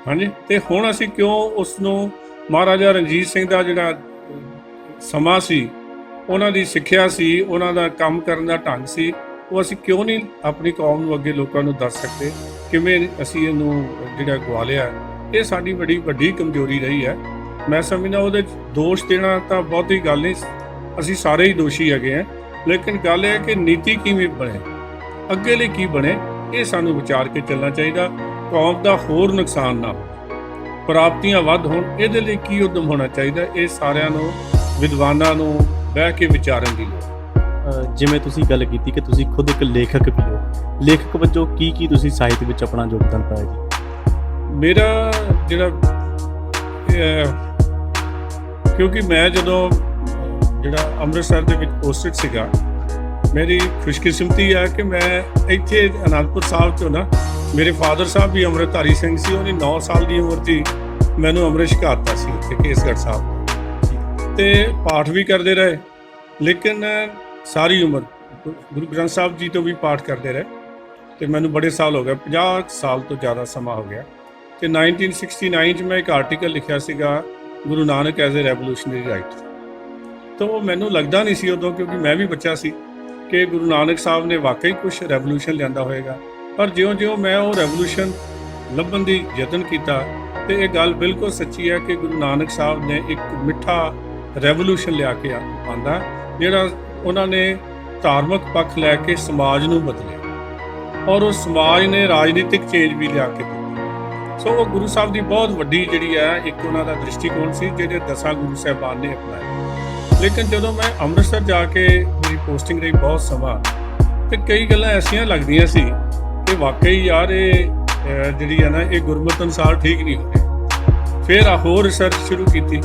ਹਾਂਜੀ, ਤੇ ਹੁਣ ਅਸੀਂ ਕਿਉਂ ਉਸ ਨੂੰ ਮਹਾਰਾਜਾ ਰਣਜੀਤ ਸਿੰਘ ਦਾ ਜਿਹੜਾ ਸਮਾਂ ਸੀ, ਉਹਨਾਂ ਦੀ ਸਿੱਖਿਆ ਸੀ, ਉਹਨਾਂ ਦਾ ਕੰਮ ਕਰਨ ਦਾ ਢੰਗ ਸੀ, ਉਹ ਅਸੀਂ ਕਿਉਂ ਨਹੀਂ ਆਪਣੀ ਕੌਮ ਨੂੰ ਅੱਗੇ ਲੋਕਾਂ ਨੂੰ ਦੱਸ ਸਕਦੇ? ਕਿਵੇਂ ਅਸੀਂ ਇਹਨੂੰ ਜਿਹੜਾ ਗਵਾ ਲਿਆ? ਇਹ ਸਾਡੀ ਬੜੀ ਵੱਡੀ ਕਮਜ਼ੋਰੀ ਰਹੀ ਹੈ। ਮੈਂ ਸਮਝਦਾ ਉਹਦੇ ਦੋਸ਼ ਦੇਣਾ ਤਾਂ ਬਹੁਤੀ ਗੱਲ ਨਹੀਂ, ਅਸੀਂ ਸਾਰੇ ਹੀ ਦੋਸ਼ੀ ਹੈਗੇ ਹਾਂ, ਲੇਕਿਨ ਗੱਲ ਇਹ ਹੈ ਕਿ ਨੀਤੀ ਕਿਵੇਂ ਬਣੇ, ਅੱਗੇ ਲਈ ਕੀ ਬਣੇ, ਇਹ ਸਾਨੂੰ ਵਿਚਾਰ ਕੇ ਚੱਲਣਾ ਚਾਹੀਦਾ। ਕੌਮ ਦਾ ਹੋਰ ਨੁਕਸਾਨ ਨਾ ਹੋਵੇ, ਪ੍ਰਾਪਤੀਆਂ ਵੱਧ ਹੋਣ, ਇਹਦੇ ਲਈ ਕੀ ਉਦਮ ਹੋਣਾ ਚਾਹੀਦਾ, ਇਹ ਸਾਰਿਆਂ ਨੂੰ, ਵਿਦਵਾਨਾਂ ਨੂੰ ਬਹਿ ਕੇ ਵਿਚਾਰਨ ਦੀ ਲੋੜ। ਜਿਵੇਂ ਤੁਸੀਂ ਗੱਲ ਕੀਤੀ ਕਿ ਤੁਸੀਂ ਖੁਦ ਇੱਕ ਲੇਖਕ ਵੀ ਹੋ, ਲੇਖਕ ਵਜੋਂ ਕੀ ਤੁਸੀਂ ਸਾਹਿਤ ਵਿੱਚ ਆਪਣਾ ਯੋਗਦਾਨ ਪਾਇਆ ਜੀ? ਮੇਰਾ ਜਿਹੜਾ ਕਿਉਂਕਿ ਮੈਂ ਜਦੋਂ ਜਿਹੜਾ ਅੰਮ੍ਰਿਤਸਰ ਦੇ ਵਿੱਚ ਪੋਸਟਡ ਸੀਗਾ, ਮੇਰੀ ਖੁਸ਼ਕਿਸਮਤੀ ਹੈ ਕਿ ਮੈਂ ਇੱਥੇ ਅਨੰਦਪੁਰ ਸਾਹਿਬ ਤੋਂ ਨਾ, ਮੇਰੇ ਫਾਦਰ ਸਾਹਿਬ ਵੀ ਅੰਮ੍ਰਿਤਧਾਰੀ ਸਿੰਘ ਸੀ, ਉਹਨੇ 9 ਸਾਲ ਦੀ ਉਮਰ 'ਚ ਮੈਨੂੰ ਅੰਮ੍ਰਿਤ ਛਕਾ ਦਿੱਤਾ ਸੀ ਇੱਥੇ ਕੇਸਗੜ੍ਹ ਸਾਹਿਬ, ਤੇ ਪਾਠ ਵੀ ਕਰਦੇ ਰਹੇ। ਲੇਕਿਨ ਸਾਰੀ ਉਮਰ ਗੁਰੂ ਗ੍ਰੰਥ ਸਾਹਿਬ ਜੀ ਤੋਂ ਵੀ ਪਾਠ ਕਰਦੇ ਰਹੇ, ਤੇ ਮੈਨੂੰ ਬੜੇ ਸਾਲ ਹੋ ਗਏ, 50 ਸਾਲ ਤੋਂ ਜ਼ਿਆਦਾ ਸਮਾਂ ਹੋ ਗਿਆ। ਤੇ 1969 'ਚ ਮੈਂ ਇੱਕ ਆਰਟੀਕਲ ਲਿਖਿਆ ਸੀਗਾ, Guru Nanak as a revolutionary right. ਤਾਂ ਉਹ ਮੈਨੂੰ ਲੱਗਦਾ ਨਹੀਂ ਸੀ ਉਦੋਂ, ਕਿਉਂਕਿ ਮੈਂ ਵੀ ਬੱਚਾ ਸੀ, ਕਿ ਗੁਰੂ ਨਾਨਕ ਸਾਹਿਬ ਨੇ ਵਾਕਈ ਕੁਛ ਰੈਵੋਲੂਸ਼ਨ ਲਿਆਂਦਾ ਹੋਏਗਾ। ਪਰ ਜਿਉਂ-ਜਿਉਂ ਮੈਂ ਉਹ ਰੈਵੋਲੂਸ਼ਨ ਲੱਭਣ ਦੀ ਯਤਨ ਕੀਤਾ, ਤੇ ਇਹ ਗੱਲ ਬਿਲਕੁਲ ਸੱਚੀ ਹੈ ਕਿ ਗੁਰੂ ਨਾਨਕ ਸਾਹਿਬ ਨੇ ਇੱਕ ਮਿੱਠਾ ਰੈਵੋਲੂਸ਼ਨ ਲਿਆ ਕੇ ਆਂਦਾ, ਜਿਹੜਾ ਉਹਨਾਂ ਨੇ ਧਾਰਮਿਕ ਪੱਖ ਲੈ ਕੇ ਸਮਾਜ ਨੂੰ ਬਦਲਿਆ, ਔਰ ਉਹ ਸਮਾਜ ਨੇ ਰਾਜਨੀਤਿਕ ਚੇਂਜ ਵੀ ਲਿਆ ਕੇ ਦਿੱਤੀ। ਸੋ ਉਹ ਗੁਰੂ ਸਾਹਿਬ ਦੀ ਬਹੁਤ ਵੱਡੀ ਜਿਹੜੀ ਹੈ ਇੱਕ ਉਹਨਾਂ ਦਾ ਦ੍ਰਿਸ਼ਟੀਕੋਣ ਸੀ, ਜਿਹੜੇ 10 ਗੁਰੂ ਸਾਹਿਬਾਨ ਨੇ ਅਪਣਾਏ। ਲੇਕਿਨ ਜਦੋਂ ਮੈਂ ਅੰਮ੍ਰਿਤਸਰ ਜਾ ਕੇ, ਮੇਰੀ ਪੋਸਟਿੰਗ ਰਹੀ ਬਹੁਤ ਸਮਾਂ, ਤੇ ਕਈ ਗੱਲਾਂ ਐਸੀਆਂ ਲੱਗਦੀਆਂ ਸੀ ਕਿ ਵਾਕਈ ਯਾਰ ਇਹ ਜਿਹੜੀ ਹੈ ਨਾ, ਇਹ ਗੁਰਮਤਿ ਅਨੁਸਾਰ ਠੀਕ ਨਹੀਂ ਹੋ ਰਿਹਾ। ਫਿਰ ਹੋਰ ਰਿਸਰਚ ਸ਼ੁਰੂ ਕੀਤੀ।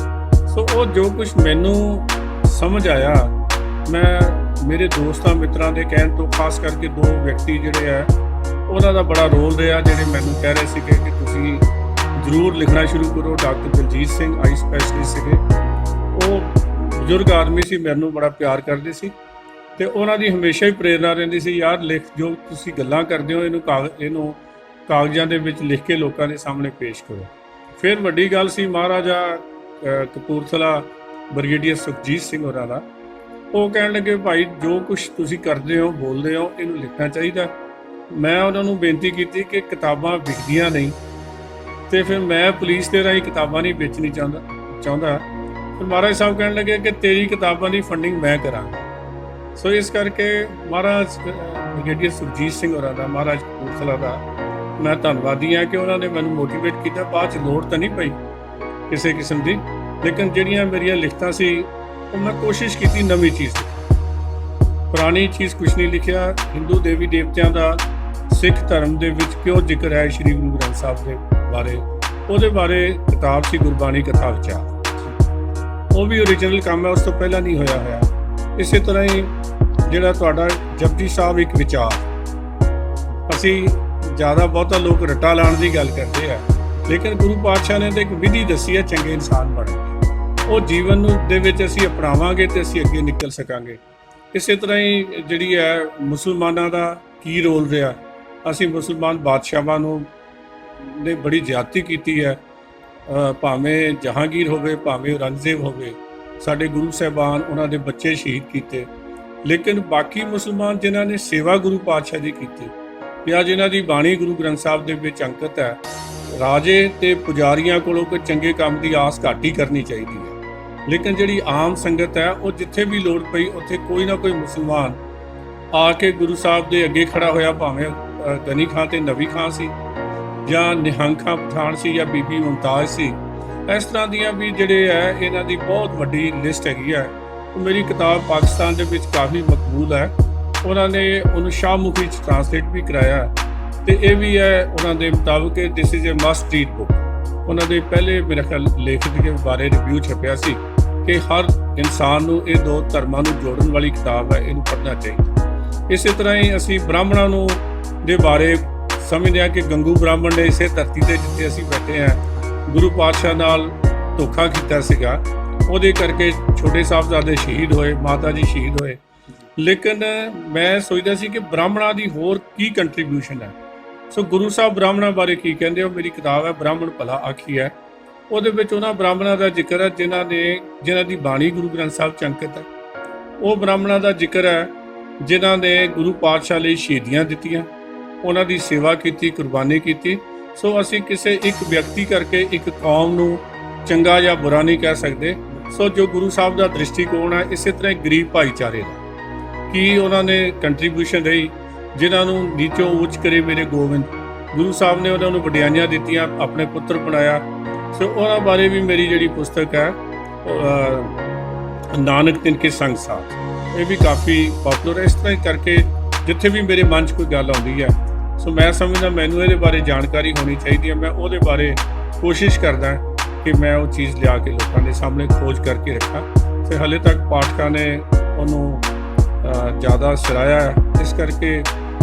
ਸੋ ਉਹ ਜੋ ਕੁਝ ਮੈਨੂੰ ਸਮਝ ਆਇਆ, ਮੈਂ ਮੇਰੇ ਦੋਸਤਾਂ ਮਿੱਤਰਾਂ ਦੇ ਕਹਿਣ ਤੋਂ, ਖਾਸ ਕਰਕੇ 2 ਵਿਅਕਤੀ ਜਿਹੜੇ ਆ, ਉਹਨਾਂ ਦਾ ਬੜਾ ਰੋਲ ਰਿਹਾ, ਜਿਹੜੇ ਮੈਨੂੰ ਕਹਿ ਰਹੇ ਸੀਗੇ ਕਿ ਤੁਸੀਂ ਜ਼ਰੂਰ ਲਿਖਣਾ ਸ਼ੁਰੂ ਕਰੋ। Doctor Daljit Singh eye specialist ਸੀਗੇ, ਉਹ ਬਜ਼ੁਰਗ ਆਦਮੀ ਸੀ, ਮੈਨੂੰ ਬੜਾ ਪਿਆਰ ਕਰਦੇ ਸੀ ਤੇ ਉਹਨਾਂ ਦੀ ਹਮੇਸ਼ਾ ਹੀ ਪ੍ਰੇਰਨਾ ਰਹਿੰਦੀ ਸੀ, ਯਾਰ ਲਿਖ, ਜੋ ਤੁਸੀਂ ਗੱਲਾਂ ਕਰਦੇ ਹੋ ਇਹਨੂੰ ਕਾਗਜ਼ਾਂ ਦੇ ਵਿੱਚ ਲਿਖ ਕੇ ਲੋਕਾਂ ਦੇ ਸਾਹਮਣੇ ਪੇਸ਼ ਕਰੋ। ਫਿਰ ਵੱਡੀ ਗੱਲ ਸੀ ਮਹਾਰਾਜਾ ਕਪੂਰਥਲਾ ਬ੍ਰਿਗੇਡੀਅਰ ਸੁਖਜੀਤ ਸਿੰਘ ਹੋਰਾਂ ਦਾ, ਉਹ ਕਹਿਣ ਲੱਗੇ ਭਾਈ ਜੋ ਕੁਝ ਤੁਸੀਂ ਕਰਦੇ ਹੋ ਬੋਲਦੇ ਹੋ ਇਹਨੂੰ ਲਿਖਣਾ ਚਾਹੀਦਾ। ਮੈਂ ਉਹਨਾਂ ਨੂੰ ਬੇਨਤੀ ਕੀਤੀ ਕਿ ਕਿਤਾਬਾਂ ਵਿਕਦੀਆਂ ਨਹੀਂ ਤੇ ਫਿਰ ਮੈਂ ਪੁਲਿਸ ਦੇ ਰਾਹੀਂ ਕਿਤਾਬਾਂ ਨਹੀਂ ਵੇਚਣੀ ਚਾਹੁੰਦਾ। ਫਿਰ ਮਹਾਰਾਜ ਸਾਹਿਬ ਕਹਿਣ ਲੱਗੇ ਕਿ ਤੇਰੀ ਕਿਤਾਬਾਂ ਦੀ ਫੰਡਿੰਗ ਮੈਂ ਕਰਾਂਗਾ। ਸੋ ਇਸ ਕਰਕੇ ਮਹਾਰਾਜ ਬ੍ਰਿਗੇਡੀਅਰ ਸੁਖਜੀਤ ਸਿੰਘ ਹੋਰਾਂ ਦਾ, ਮਹਾਰਾਜ ਕਪੂਰਥਲਾ ਦਾ ਮੈਂ ਧੰਨਵਾਦੀ ਹਾਂ ਕਿ ਉਹਨਾਂ ਨੇ ਮੈਨੂੰ ਮੋਟੀਵੇਟ ਕੀਤਾ। ਬਾਅਦ 'ਚ ਲੋੜ ਤਾਂ ਨਹੀਂ ਪਈ ਕਿਸੇ ਕਿਸਮ ਦੀ, ਲੇਕਿਨ ਜਿਹੜੀਆਂ ਮੇਰੀਆਂ ਲਿਖਤਾਂ ਸੀ ਉਹ ਮੈਂ ਕੋਸ਼ਿਸ਼ ਕੀਤੀ ਨਵੀਂ ਚੀਜ਼ ਲਿਖਾਂ। ਪੁਰਾਣੀ ਚੀਜ਼ ਕੁਛ ਨਹੀਂ ਲਿਖਿਆ। ਹਿੰਦੂ ਦੇਵੀ ਦੇਵਤਿਆਂ ਦਾ ਸਿੱਖ ਧਰਮ ਦੇ ਵਿੱਚ ਕਿਉਂ ਜ਼ਿਕਰ ਹੈ ਸ਼੍ਰੀ ਗੁਰੂ ਗ੍ਰੰਥ ਸਾਹਿਬ ਦੇ ਬਾਰੇ, ਉਹਦੇ ਬਾਰੇ ਕਿਤਾਬ ਸੀ ਗੁਰਬਾਣੀ ਕਥਾ ਵਿਚਾਰ। ਉਹ ਵੀ ਓਰੀਜਨਲ ਕੰਮ ਹੈ, ਉਸ ਤੋਂ ਪਹਿਲਾਂ ਨਹੀਂ ਹੋਇਆ। ਇਸੇ ਤਰ੍ਹਾਂ ਹੀ ਜਿਹੜਾ ਤੁਹਾਡਾ ਜਪਜੀ ਸਾਹਿਬ ਇੱਕ ਵਿਚਾਰ, ਅਸੀਂ ਜ਼ਿਆਦਾ ਬਹੁਤਾ ਲੋਕ ਰੱਟਾ ਲਾਉਣ ਦੀ ਗੱਲ ਕਰਦੇ ਆ, ਲੇਕਿਨ ਗੁਰੂ ਪਾਤਸ਼ਾਹ ਨੇ ਤਾਂ ਇੱਕ ਵਿਧੀ ਦੱਸੀ ਹੈ ਚੰਗੇ ਇਨਸਾਨ ਬਣਨ ਦੀ। ਉਹ ਜੀਵਨ ਨੂੰ ਦੇ ਵਿੱਚ ਅਸੀਂ ਅਪਣਾਵਾਂਗੇ ਤੇ ਅਸੀਂ ਅੱਗੇ ਨਿਕਲ ਸਕਾਂਗੇ। ਇਸੇ ਤਰ੍ਹਾਂ ਹੀ ਜਿਹੜੀ ਹੈ ਮੁਸਲਮਾਨਾਂ ਦਾ ਕੀ ਰੋਲ ਰਿਹਾ, ਅਸੀਂ ਮੁਸਲਮਾਨ ਬਾਦਸ਼ਾਹਾਂ ਨੇ ਬੜੀ ਜ਼ਿਆਦਤੀ ਕੀਤੀ ਹੈ, ਭਾਵੇਂ ਜਹਾਂਗੀਰ ਹੋਵੇ ਭਾਵੇਂ ਔਰੰਗਜ਼ੇਬ ਹੋਵੇ, ਸਾਡੇ ਗੁਰੂ ਸਾਹਿਬਾਨ ਉਹਨਾਂ ਦੇ ਬੱਚੇ ਸ਼ਹੀਦ ਕੀਤੇ। ਲੇਕਿਨ ਬਾਕੀ ਮੁਸਲਮਾਨ ਜਿਨ੍ਹਾਂ ਨੇ ਸੇਵਾ ਗੁਰੂ ਪਾਤਸ਼ਾਹ ਦੀ ਕੀਤੀ, ਜਾਂ ਜਿਨ੍ਹਾਂ ਦੀ ਬਾਣੀ ਗੁਰੂ ਗ੍ਰੰਥ ਸਾਹਿਬ ਦੇ ਵਿੱਚ ਅੰਕਿਤ ਹੈ, ਰਾਜੇ ਤੇ ਪੁਜਾਰੀਆਂ ਕੋਲੋਂ ਕੋਈ ਚੰਗੇ ਕੰਮ ਦੀ ਆਸ ਘੱਟ ਹੀ ਕਰਨੀ ਚਾਹੀਦੀ ਹੈ। ਲੇਕਿਨ ਜਿਹੜੀ ਆਮ ਸੰਗਤ ਹੈ, ਉਹ ਜਿੱਥੇ ਵੀ ਲੋੜ ਪਈ ਉੱਥੇ ਕੋਈ ਨਾ ਕੋਈ ਮੁਸਲਮਾਨ ਆ ਕੇ ਗੁਰੂ ਸਾਹਿਬ ਦੇ ਅੱਗੇ ਖੜਾ ਹੋਇਆ, ਭਾਵੇਂ ਗਨੀ ਖਾਂ ਤੇ ਨਵੀ ਖਾਂ ਸੀ ਜਾਂ ਨਿਹੰਗ ਖਾਂ ਪਠਾਨ ਸੀ ਜਾਂ ਬੀਬੀ ਮੁਮਤਾਜ਼ ਸੀ। ਇਸ ਤਰ੍ਹਾਂ ਦੀਆਂ ਵੀ ਜਿਹੜੇ ਹੈ ਇਹਨਾਂ ਦੀ ਬਹੁਤ ਵੱਡੀ ਲਿਸਟ ਹੈਗੀ ਹੈ। ਮੇਰੀ ਕਿਤਾਬ ਪਾਕਿਸਤਾਨ ਦੇ ਵਿੱਚ ਕਾਫੀ ਮਕਬੂਲ ਹੈ, ਉਹਨਾਂ ਨੇ ਉਹਨੂੰ ਸ਼ਾਹਮੁਖੀ 'ਚ ਟ੍ਰਾਂਸਲੇਟ ਵੀ ਕਰਾਇਆ ਤੇ ਇਹ ਵੀ ਹੈ ਉਹਨਾਂ ਦੇ ਮੁਤਾਬਕ this is a must read book. ਉਹਨਾਂ ਦੇ ਪਹਿਲੇ ਮੇਰੇ ਖਿਆਲ ਲੇਖਕ ਦੇ ਬਾਰੇ ਰਿਵਿਊ ਛਪਿਆ ਸੀ ਕਿ ਹਰ ਇਨਸਾਨ ਨੂੰ ਇਹ ਦੋ ਧਰਮਾਂ ਨੂੰ ਜੋੜਨ ਵਾਲੀ ਕਿਤਾਬ ਹੈ, ਇਹਨੂੰ ਪੜ੍ਹਨਾ ਚਾਹੀਦਾ। ਇਸੇ ਤਰ੍ਹਾਂ ਹੀ ਅਸੀਂ ਬ੍ਰਾਹਮਣਾਂ ਨੂੰ ਦੇ ਬਾਰੇ ਸਮਝਦੇ ਹਾਂ ਕਿ ਗੰਗੂ ਬ੍ਰਾਹਮਣ ਨੇ ਇਸੇ ਧਰਤੀ ਤੇ ਜਿੱਥੇ ਅਸੀਂ ਬੈਠੇ ਹਾਂ ਗੁਰੂ ਪਾਤਸ਼ਾਹ ਨਾਲ ਧੋਖਾ ਕੀਤਾ ਸੀਗਾ, ਉਹਦੇ ਕਰਕੇ ਛੋਟੇ ਸਾਹਿਬਜ਼ਾਦੇ ਸ਼ਹੀਦ ਹੋਏ, ਮਾਤਾ ਜੀ ਸ਼ਹੀਦ ਹੋਏ। ਲੇਕਿਨ ਮੈਂ ਸੋਚਦਾ ਸੀ ਕਿ ਬ੍ਰਾਹਮਣਾਂ ਦੀ ਹੋਰ ਕੀ ਕੰਟਰੀਬਿਊਸ਼ਨ ਹੈ। ਸੋ ਗੁਰੂ ਸਾਹਿਬ ਬ੍ਰਾਹਮਣਾਂ ਬਾਰੇ ਕੀ ਕਹਿੰਦੇ ਹੋ, ਮੇਰੀ ਕਿਤਾਬ ਹੈ ਬ੍ਰਾਹਮਣ ਭਲਾ ਆਖੀ ਹੈ। ਉਹਦੇ ਵਿੱਚ ਉਹਨਾਂ ਬ੍ਰਾਹਮਣਾਂ ਦਾ ਜ਼ਿਕਰ ਹੈ ਜਿਨ੍ਹਾਂ ਦੀ ਬਾਣੀ ਗੁਰੂ ਗ੍ਰੰਥ ਸਾਹਿਬ 'ਚ ਅੰਕਿਤ ਹੈ। ਉਹ ਬ੍ਰਾਹਮਣਾਂ ਦਾ ਜ਼ਿਕਰ ਹੈ ਜਿਨ੍ਹਾਂ ਨੇ ਗੁਰੂ ਪਾਤਸ਼ਾਹ ਲਈ ਸ਼ਹੀਦੀਆਂ ਦਿੱਤੀਆਂ, ਉਹਨਾਂ ਦੀ ਸੇਵਾ ਕੀਤੀ, ਕੁਰਬਾਨੀ ਕੀਤੀ। ਸੋ ਅਸੀਂ ਕਿਸੇ ਇੱਕ ਵਿਅਕਤੀ ਕਰਕੇ ਇੱਕ ਕੌਮ ਨੂੰ ਚੰਗਾ ਜਾਂ ਬੁਰਾ ਨਹੀਂ ਕਹਿ ਸਕਦੇ। ਸੋ ਜੋ ਗੁਰੂ ਸਾਹਿਬ ਦਾ ਦ੍ਰਿਸ਼ਟੀਕੋਣ ਹੈ, ਇਸੇ ਤਰ੍ਹਾਂ ਗਰੀਬ ਭਾਈਚਾਰੇ ਦਾ ਕੀ ਉਹਨਾਂ ਨੇ ਕੰਟਰੀਬਿਊਸ਼ਨ ਰਹੀ, ਜਿਨ੍ਹਾਂ ਨੂੰ ਨੀਚੋਂ ਉੱਚ ਕਰੇ ਮੇਰੇ ਗੋਬਿੰਦ। ਗੁਰੂ ਸਾਹਿਬ ਨੇ ਉਹਨਾਂ ਨੂੰ ਵਡਿਆਈਆਂ ਦਿੱਤੀਆਂ, ਆਪਣੇ ਪੁੱਤਰ ਬਣਾਇਆ। ਸੋ ਉਹਨਾਂ ਬਾਰੇ ਵੀ ਮੇਰੀ ਜਿਹੜੀ ਪੁਸਤਕ ਹੈ ਨਾਨਕ ਤਿਨ ਕੇ ਸੰਗ ਸਾਥ, ਇਹ ਵੀ ਕਾਫੀ ਪਪੂਲਰ ਹੈ। ਇਸ ਤਰ੍ਹਾਂ ਕਰਕੇ ਜਿੱਥੇ ਵੀ ਮੇਰੇ ਮਨ 'ਚ ਕੋਈ ਗੱਲ ਆਉਂਦੀ ਹੈ, ਸੋ ਮੈਂ ਸਮਝਦਾ ਮੈਨੂੰ ਇਹਦੇ ਬਾਰੇ ਜਾਣਕਾਰੀ ਹੋਣੀ ਚਾਹੀਦੀ ਹੈ। ਮੈਂ ਉਹਦੇ ਬਾਰੇ ਕੋਸ਼ਿਸ਼ ਕਰਦਾ ਕਿ ਮੈਂ ਉਹ ਚੀਜ਼ ਲਿਆ ਕੇ ਲੋਕਾਂ ਦੇ ਸਾਹਮਣੇ ਖੋਜ ਕਰਕੇ ਰੱਖਾਂ। ਤੇ ਹਾਲੇ ਤੱਕ ਪਾਠਕਾਂ ਨੇ ਉਹਨੂੰ ਜ਼ਿਆਦਾ ਸਰਾਇਆ ਹੈ, ਇਸ ਕਰਕੇ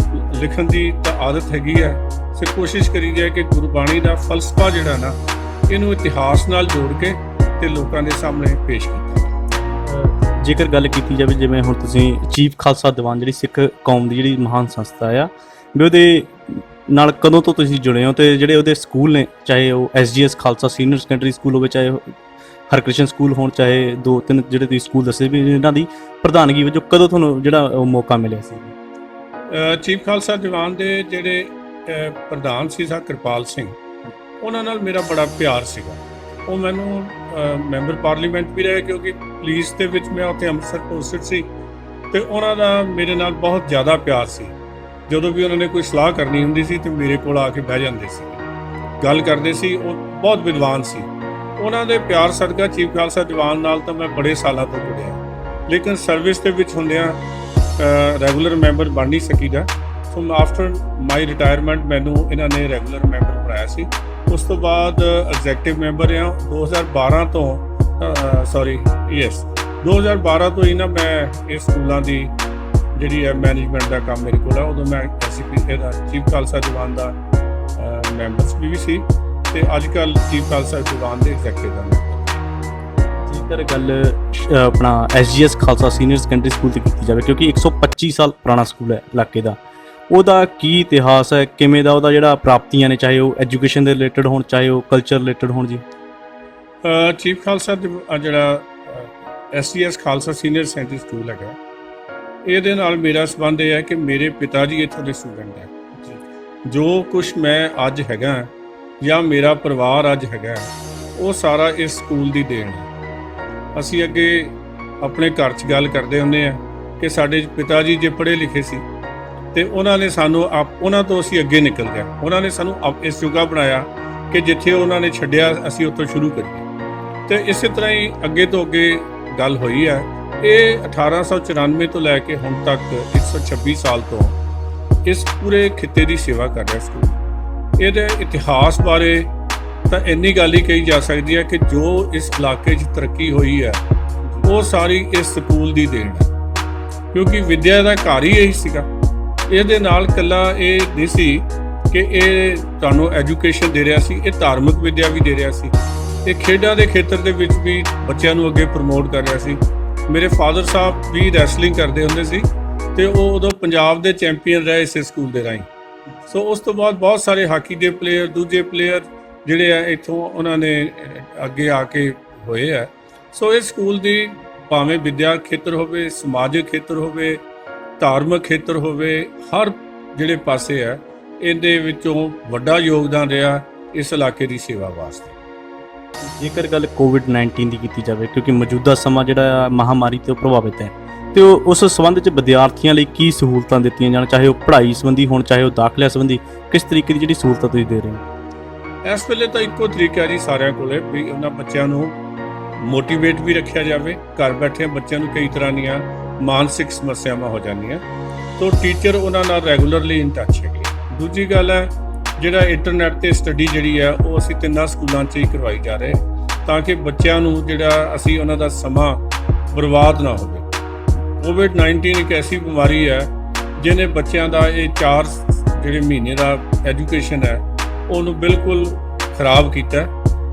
ਲਿਖਣ ਦੀ ਤਾਂ ਆਦਤ ਹੈਗੀ ਹੈ। ਸੋ ਕੋਸ਼ਿਸ਼ ਕਰੀ ਜਾਏ ਕਿ ਗੁਰਬਾਣੀ ਦਾ ਫਲਸਫਾ ਜਿਹੜਾ ਨਾ, ਇਹਨੂੰ ਇਤਿਹਾਸ ਨਾਲ ਜੋੜ ਕੇ ਤੇ ਲੋਕਾਂ ਦੇ ਸਾਹਮਣੇ ਪੇਸ਼ ਕੀਤਾ। ਜੇਕਰ ਗੱਲ ਕੀਤੀ ਜਾਵੇ, ਜਿਵੇਂ ਹੁਣ ਤੁਸੀਂ ਚੀਫ ਖਾਲਸਾ ਦੀਵਾਨ ਜਿਹੜੀ ਸਿੱਖ ਕੌਮ ਦੀ ਜਿਹੜੀ ਮਹਾਨ ਸੰਸਥਾ ਆ, ਵੀ ਉਹਦੇ ਨਾਲ ਕਦੋਂ ਤੋਂ ਤੁਸੀਂ ਜੁੜੇ ਹੋ, ਤੇ ਜਿਹੜੇ ਉਹਦੇ ਸਕੂਲ ਨੇ, ਚਾਹੇ ਉਹ SGS Khalsa senior secondary school ਹੋਵੇ, ਚਾਹੇ ਹਰਕ੍ਰਿਸ਼ਨ ਸਕੂਲ ਹੋਣ, ਚਾਹੇ 2-3 ਜਿਹੜੇ ਤੁਸੀਂ ਸਕੂਲ ਦੱਸੇ ਵੀ, ਇਹਨਾਂ ਦੀ ਪ੍ਰਧਾਨਗੀ ਵਜੋਂ ਕਦੋਂ ਤੁਹਾਨੂੰ ਜਿਹੜਾ ਉਹ ਮੌਕਾ ਮਿਲਿਆ ਸੀ? ਚੀਫ ਖਾਲਸਾ ਦੀਵਾਨ ਦੇ ਜਿਹੜੇ ਪ੍ਰਧਾਨ ਸੀ ਸਰ ਕਿਰਪਾਲ ਸਿੰਘ, ਉਹਨਾਂ ਨਾਲ ਮੇਰਾ ਬੜਾ ਪਿਆਰ ਸੀਗਾ। ਉਹ ਮੈਨੂੰ ਮੈਂਬਰ ਪਾਰਲੀਮੈਂਟ ਵੀ ਰਹੇ, ਕਿਉਂਕਿ ਪੁਲਿਸ ਦੇ ਵਿੱਚ ਮੈਂ ਉੱਥੇ ਅੰਮ੍ਰਿਤਸਰ ਪੋਸਟਡ ਸੀ, ਤੇ ਉਹਨਾਂ ਦਾ ਮੇਰੇ ਨਾਲ ਬਹੁਤ ਜ਼ਿਆਦਾ ਪਿਆਰ ਸੀ। ਜਦੋਂ ਵੀ ਉਹਨਾਂ ਨੇ ਕੋਈ ਸਲਾਹ ਕਰਨੀ ਹੁੰਦੀ ਸੀ ਤੇ ਮੇਰੇ ਕੋਲ ਆ ਕੇ ਬਹਿ ਜਾਂਦੇ ਸੀ, ਗੱਲ ਕਰਦੇ ਸੀ। ਉਹ ਬਹੁਤ ਵਿਦਵਾਨ ਸੀ। ਉਹਨਾਂ ਦੇ ਪਿਆਰ ਸਦਕਾ ਚੀਫ ਖਾਲਸਾ ਦੀਵਾਨ ਨਾਲ ਤਾਂ ਮੈਂ ਬੜੇ ਸਾਲਾਂ ਤੋਂ ਜੁੜਿਆ, ਲੇਕਿਨ ਸਰਵਿਸ ਦੇ ਵਿੱਚ ਹੁੰਦਿਆਂ ਰੈਗੂਲਰ ਮੈਂਬਰ ਬਣ ਨਹੀਂ ਸਕੀਦਾ। ਸੋ ਆਫਟਰ ਮਾਈ ਰਿਟਾਇਰਮੈਂਟ ਮੈਨੂੰ ਇਹਨਾਂ ਨੇ ਰੈਗੂਲਰ ਮੈਂਬਰ ਬਣਾਇਆ ਸੀ। ਉਸ ਤੋਂ ਬਾਅਦ ਐਗਜ਼ੈਕਟਿਵ ਮੈਂਬਰ ਹਾਂ 2012 ਤੋਂ 2012 ਤੋਂ ਹੀ ਨਾ ਮੈਂ ਇਹ ਸਕੂਲਾਂ ਦੀ ਜਿਹੜੀ ਹੈ ਮੈਨੇਜਮੈਂਟ ਦਾ ਕੰਮ ਮੇਰੇ ਕੋਲ ਆ, ਉਦੋਂ ਮੈਂ ਐਸਸੀਪੀ ਦਾ ਚੀਫ ਖਾਲਸਾ ਦੀਵਾਨ ਦਾ ਮੈਂਬਰਸ ਵੀ ਸੀ ਤੇ ਅੱਜ ਕੱਲ੍ਹ ਚੀਫ ਖਾਲਸਾ ਦੀਵਾਨ ਦੇ ਐਗਜ਼ੈਕਟਿਵ ਦਾ ਮੈਂਬਰ। ਜੇਕਰ ਗੱਲ ਆਪਣਾ SGS Khalsa senior secondary school ਦੀ ਕੀਤੀ ਜਾਵੇ, ਕਿਉਂਕਿ 125 ਸਾਲ ਪੁਰਾਣਾ ਸਕੂਲ ਹੈ ਇਲਾਕੇ ਦਾ, ਉਹਦਾ ਕੀ ਇਤਿਹਾਸ ਹੈ, ਕਿਵੇਂ ਦਾ ਉਹਦਾ ਜਿਹੜਾ ਪ੍ਰਾਪਤੀਆਂ ਨੇ, ਚਾਹੇ ਉਹ ਐਜੂਕੇਸ਼ਨ ਦੇ ਰਿਲੇਟਡ ਹੋਣ, ਚਾਹੇ ਉਹ ਕਲਚਰ ਰਿਲੇਟਡ ਹੋਣ ਜੀ? ਚੀਫ ਖਾਲਸਾ ਜਿਹੜਾ SGS Khalsa senior secondary school ਹੈਗਾ, ਇਹਦੇ ਨਾਲ ਮੇਰਾ ਸੰਬੰਧ ਇਹ ਹੈ ਕਿ ਮੇਰੇ ਪਿਤਾ ਜੀ ਇੱਥੋਂ ਦੇ ਸਟੂਡੈਂਟ ਹੈ। ਜੋ ਕੁਛ ਮੈਂ ਅੱਜ ਹੈਗਾ ਜਾਂ ਮੇਰਾ ਪਰਿਵਾਰ ਅੱਜ ਹੈਗਾ, ਉਹ ਸਾਰਾ ਇਸ ਸਕੂਲ ਦੀ ਦੇਣ ਹੈ। ਅਸੀਂ ਅੱਗੇ ਆਪਣੇ ਘਰ 'ਚ ਗੱਲ ਕਰਦੇ ਹੁੰਦੇ ਆ ਕਿ ਸਾਡੇ ਪਿਤਾ ਜੀ ਜੇ ਪੜ੍ਹੇ ਲਿਖੇ ਸੀ ਤੇ ਉਹਨਾਂ ਨੇ ਸਾਨੂੰ ਉਹਨਾਂ ਤੋਂ ਅਸੀਂ ਅੱਗੇ ਨਿਕਲ ਗਏ। ਉਹਨਾਂ ਨੇ ਸਾਨੂੰ ਇਸ ਜਗ੍ਹਾ ਬਣਾਇਆ ਕਿ ਜਿੱਥੇ ਉਹਨਾਂ ਨੇ ਛੱਡਿਆ ਅਸੀਂ ਉੱਥੋਂ ਸ਼ੁਰੂ ਕਰੀਏ, ਤੇ ਇਸੇ ਤਰ੍ਹਾਂ ਹੀ ਅੱਗੇ ਤੋਂ ਅੱਗੇ ਗੱਲ ਹੋਈ ਹੈ। ਇਹ 1894 ਤੋਂ ਲੈ ਕੇ ਹੁਣ ਤੱਕ 126 ਸਾਲ ਤੋਂ ਇਸ ਪੂਰੇ ਖਿੱਤੇ ਦੀ ਸੇਵਾ ਕਰ ਰਿਹਾ ਸਕੂਲ। ਇਹਦੇ ਇਤਿਹਾਸ ਬਾਰੇ ਤਾਂ ਇੰਨੀ ਗੱਲ ਹੀ ਕਹੀ ਜਾ ਸਕਦੀ ਹੈ ਕਿ ਜੋ ਇਸ ਇਲਾਕੇ 'ਚ ਤਰੱਕੀ ਹੋਈ ਹੈ ਉਹ ਸਾਰੀ ਇਸ ਸਕੂਲ ਦੀ ਦੇਣ ਹੈ, ਕਿਉਂਕਿ ਵਿੱਦਿਆ ਦਾ ਘਰ ਹੀ ਇਹੀ ਸੀਗਾ। ਇਹਦੇ ਨਾਲ ਇਕੱਲਾ ਇਹ ਨਹੀਂ ਸੀ ਕਿ ਇਹ ਤੁਹਾਨੂੰ ਐਜੂਕੇਸ਼ਨ ਦੇ ਰਿਹਾ ਸੀ, ਇਹ ਧਾਰਮਿਕ ਵਿੱਦਿਆ ਵੀ ਦੇ ਰਿਹਾ ਸੀ। ਇਹ ਖੇਡਾਂ ਦੇ ਖੇਤਰ ਦੇ ਵਿੱਚ ਵੀ ਬੱਚਿਆਂ ਨੂੰ ਅੱਗੇ ਪ੍ਰਮੋਟ ਕਰ ਰਿਹਾ ਸੀ। ਮੇਰੇ ਫਾਦਰ ਸਾਹਿਬ ਵੀ ਰੈਸਲਿੰਗ ਕਰਦੇ ਹੁੰਦੇ ਸੀ ਤੇ ਉਹ ਉਦੋਂ ਪੰਜਾਬ ਦੇ ਚੈਂਪੀਅਨ ਰਹੇ ਇਸੇ ਸਕੂਲ ਦੇ ਰਾਹੀਂ। ਸੋ ਉਸ ਤੋਂ ਬਾਅਦ ਬਹੁਤ ਸਾਰੇ ਹਾਕੀ ਦੇ ਪਲੇਅਰ, ਦੂਜੇ ਪਲੇਅਰ ਜਿਹੜੇ ਆ ਇੱਥੋਂ ਉਹਨਾਂ ਨੇ ਅੱਗੇ ਆ ਕੇ ਹੋਏ ਆ। ਸੋ ਇਸ ਸਕੂਲ ਦੀ ਭਾਵੇਂ ਵਿੱਦਿਆ ਖੇਤਰ ਹੋਵੇ, ਸਮਾਜਿਕ ਖੇਤਰ ਹੋਵੇ, ਧਾਰਮਿਕ ਖੇਤਰ ਹੋਵੇ, ਹਰ ਜਿਹੜੇ ਪਾਸੇ ਆ ਇਹਦੇ ਵਿੱਚੋਂ ਵੱਡਾ ਯੋਗਦਾਨ ਰਿਹਾ ਇਸ ਇਲਾਕੇ ਦੀ ਸੇਵਾ ਵਾਸਤੇ। ਜੇਕਰ ਗੱਲ ਕੋਵਿਡ-19 ਦੀ ਕੀਤੀ ਜਾਵੇ, ਕਿਉਂਕਿ ਮੌਜੂਦਾ ਸਮਾਂ ਜਿਹੜਾ ਮਹਾਮਾਰੀ ਤੋਂ ਪ੍ਰਭਾਵਿਤ ਹੈ, ਤੇ ਉਸ ਸੰਬੰਧ 'ਚ ਵਿਦਿਆਰਥੀਆਂ ਲਈ ਕੀ ਸਹੂਲਤਾਂ ਦਿੱਤੀਆਂ ਜਾਣ, ਚਾਹੇ ਉਹ ਪੜ੍ਹਾਈ ਸੰਬੰਧੀ ਹੋਣ, ਚਾਹੇ ਉਹ ਦਾਖਲਿਆਂ ਸੰਬੰਧੀ, ਕਿਸ ਤਰੀਕੇ ਦੀ ਜਿਹੜੀ ਸਹੂਲਤਾਂ ਤੁਸੀਂ ਦੇ ਰਹੇ ਹੋ? ਇਸ ਵੇਲੇ ਤਾਂ ਇੱਕੋ ਤਰੀਕਾ ਜੀ ਸਾਰਿਆਂ ਕੋਲੇ ਵੀ ਉਹਨਾਂ ਬੱਚਿਆਂ ਨੂੰ ਮੋਟੀਵੇਟ ਵੀ ਰੱਖਿਆ ਜਾਵੇ। ਘਰ ਬੈਠੇ ਬੱਚਿਆਂ ਨੂੰ ਕਈ ਤਰ੍ਹਾਂ ਦੀਆਂ ਮਾਨਸਿਕ ਸਮੱਸਿਆਵਾਂ ਹੋ ਜਾਂਦੀਆਂ, ਤਾਂ ਟੀਚਰ ਉਹਨਾਂ ਨਾਲ ਰੈਗੂਲਰਲੀ ਇਨ ਟੱਚ ਹੈਗੇ। ਦੂਜੀ ਗੱਲ ਹੈ ਜਿਹੜਾ ਇੰਟਰਨੈਟ 'ਤੇ ਸਟੱਡੀ ਜਿਹੜੀ ਹੈ ਉਹ ਅਸੀਂ 3 ਸਕੂਲਾਂ 'ਚ ਹੀ ਕਰਵਾਈ ਜਾ ਰਹੇ, ਤਾਂ ਕਿ ਬੱਚਿਆਂ ਨੂੰ ਜਿਹੜਾ ਅਸੀਂ ਉਹਨਾਂ ਦਾ ਸਮਾਂ ਬਰਬਾਦ ਨਾ ਹੋਵੇ। ਕੋਵਿਡ-19 ਇੱਕ ਐਸੀ ਬਿਮਾਰੀ ਹੈ ਜਿਹਨੇ ਬੱਚਿਆਂ ਦਾ ਇਹ 4 ਜਿਹੜੇ ਮਹੀਨੇ ਦਾ ਐਜੂਕੇਸ਼ਨ ਹੈ ਉਹਨੂੰ ਬਿਲਕੁਲ ਖਰਾਬ ਕੀਤਾ,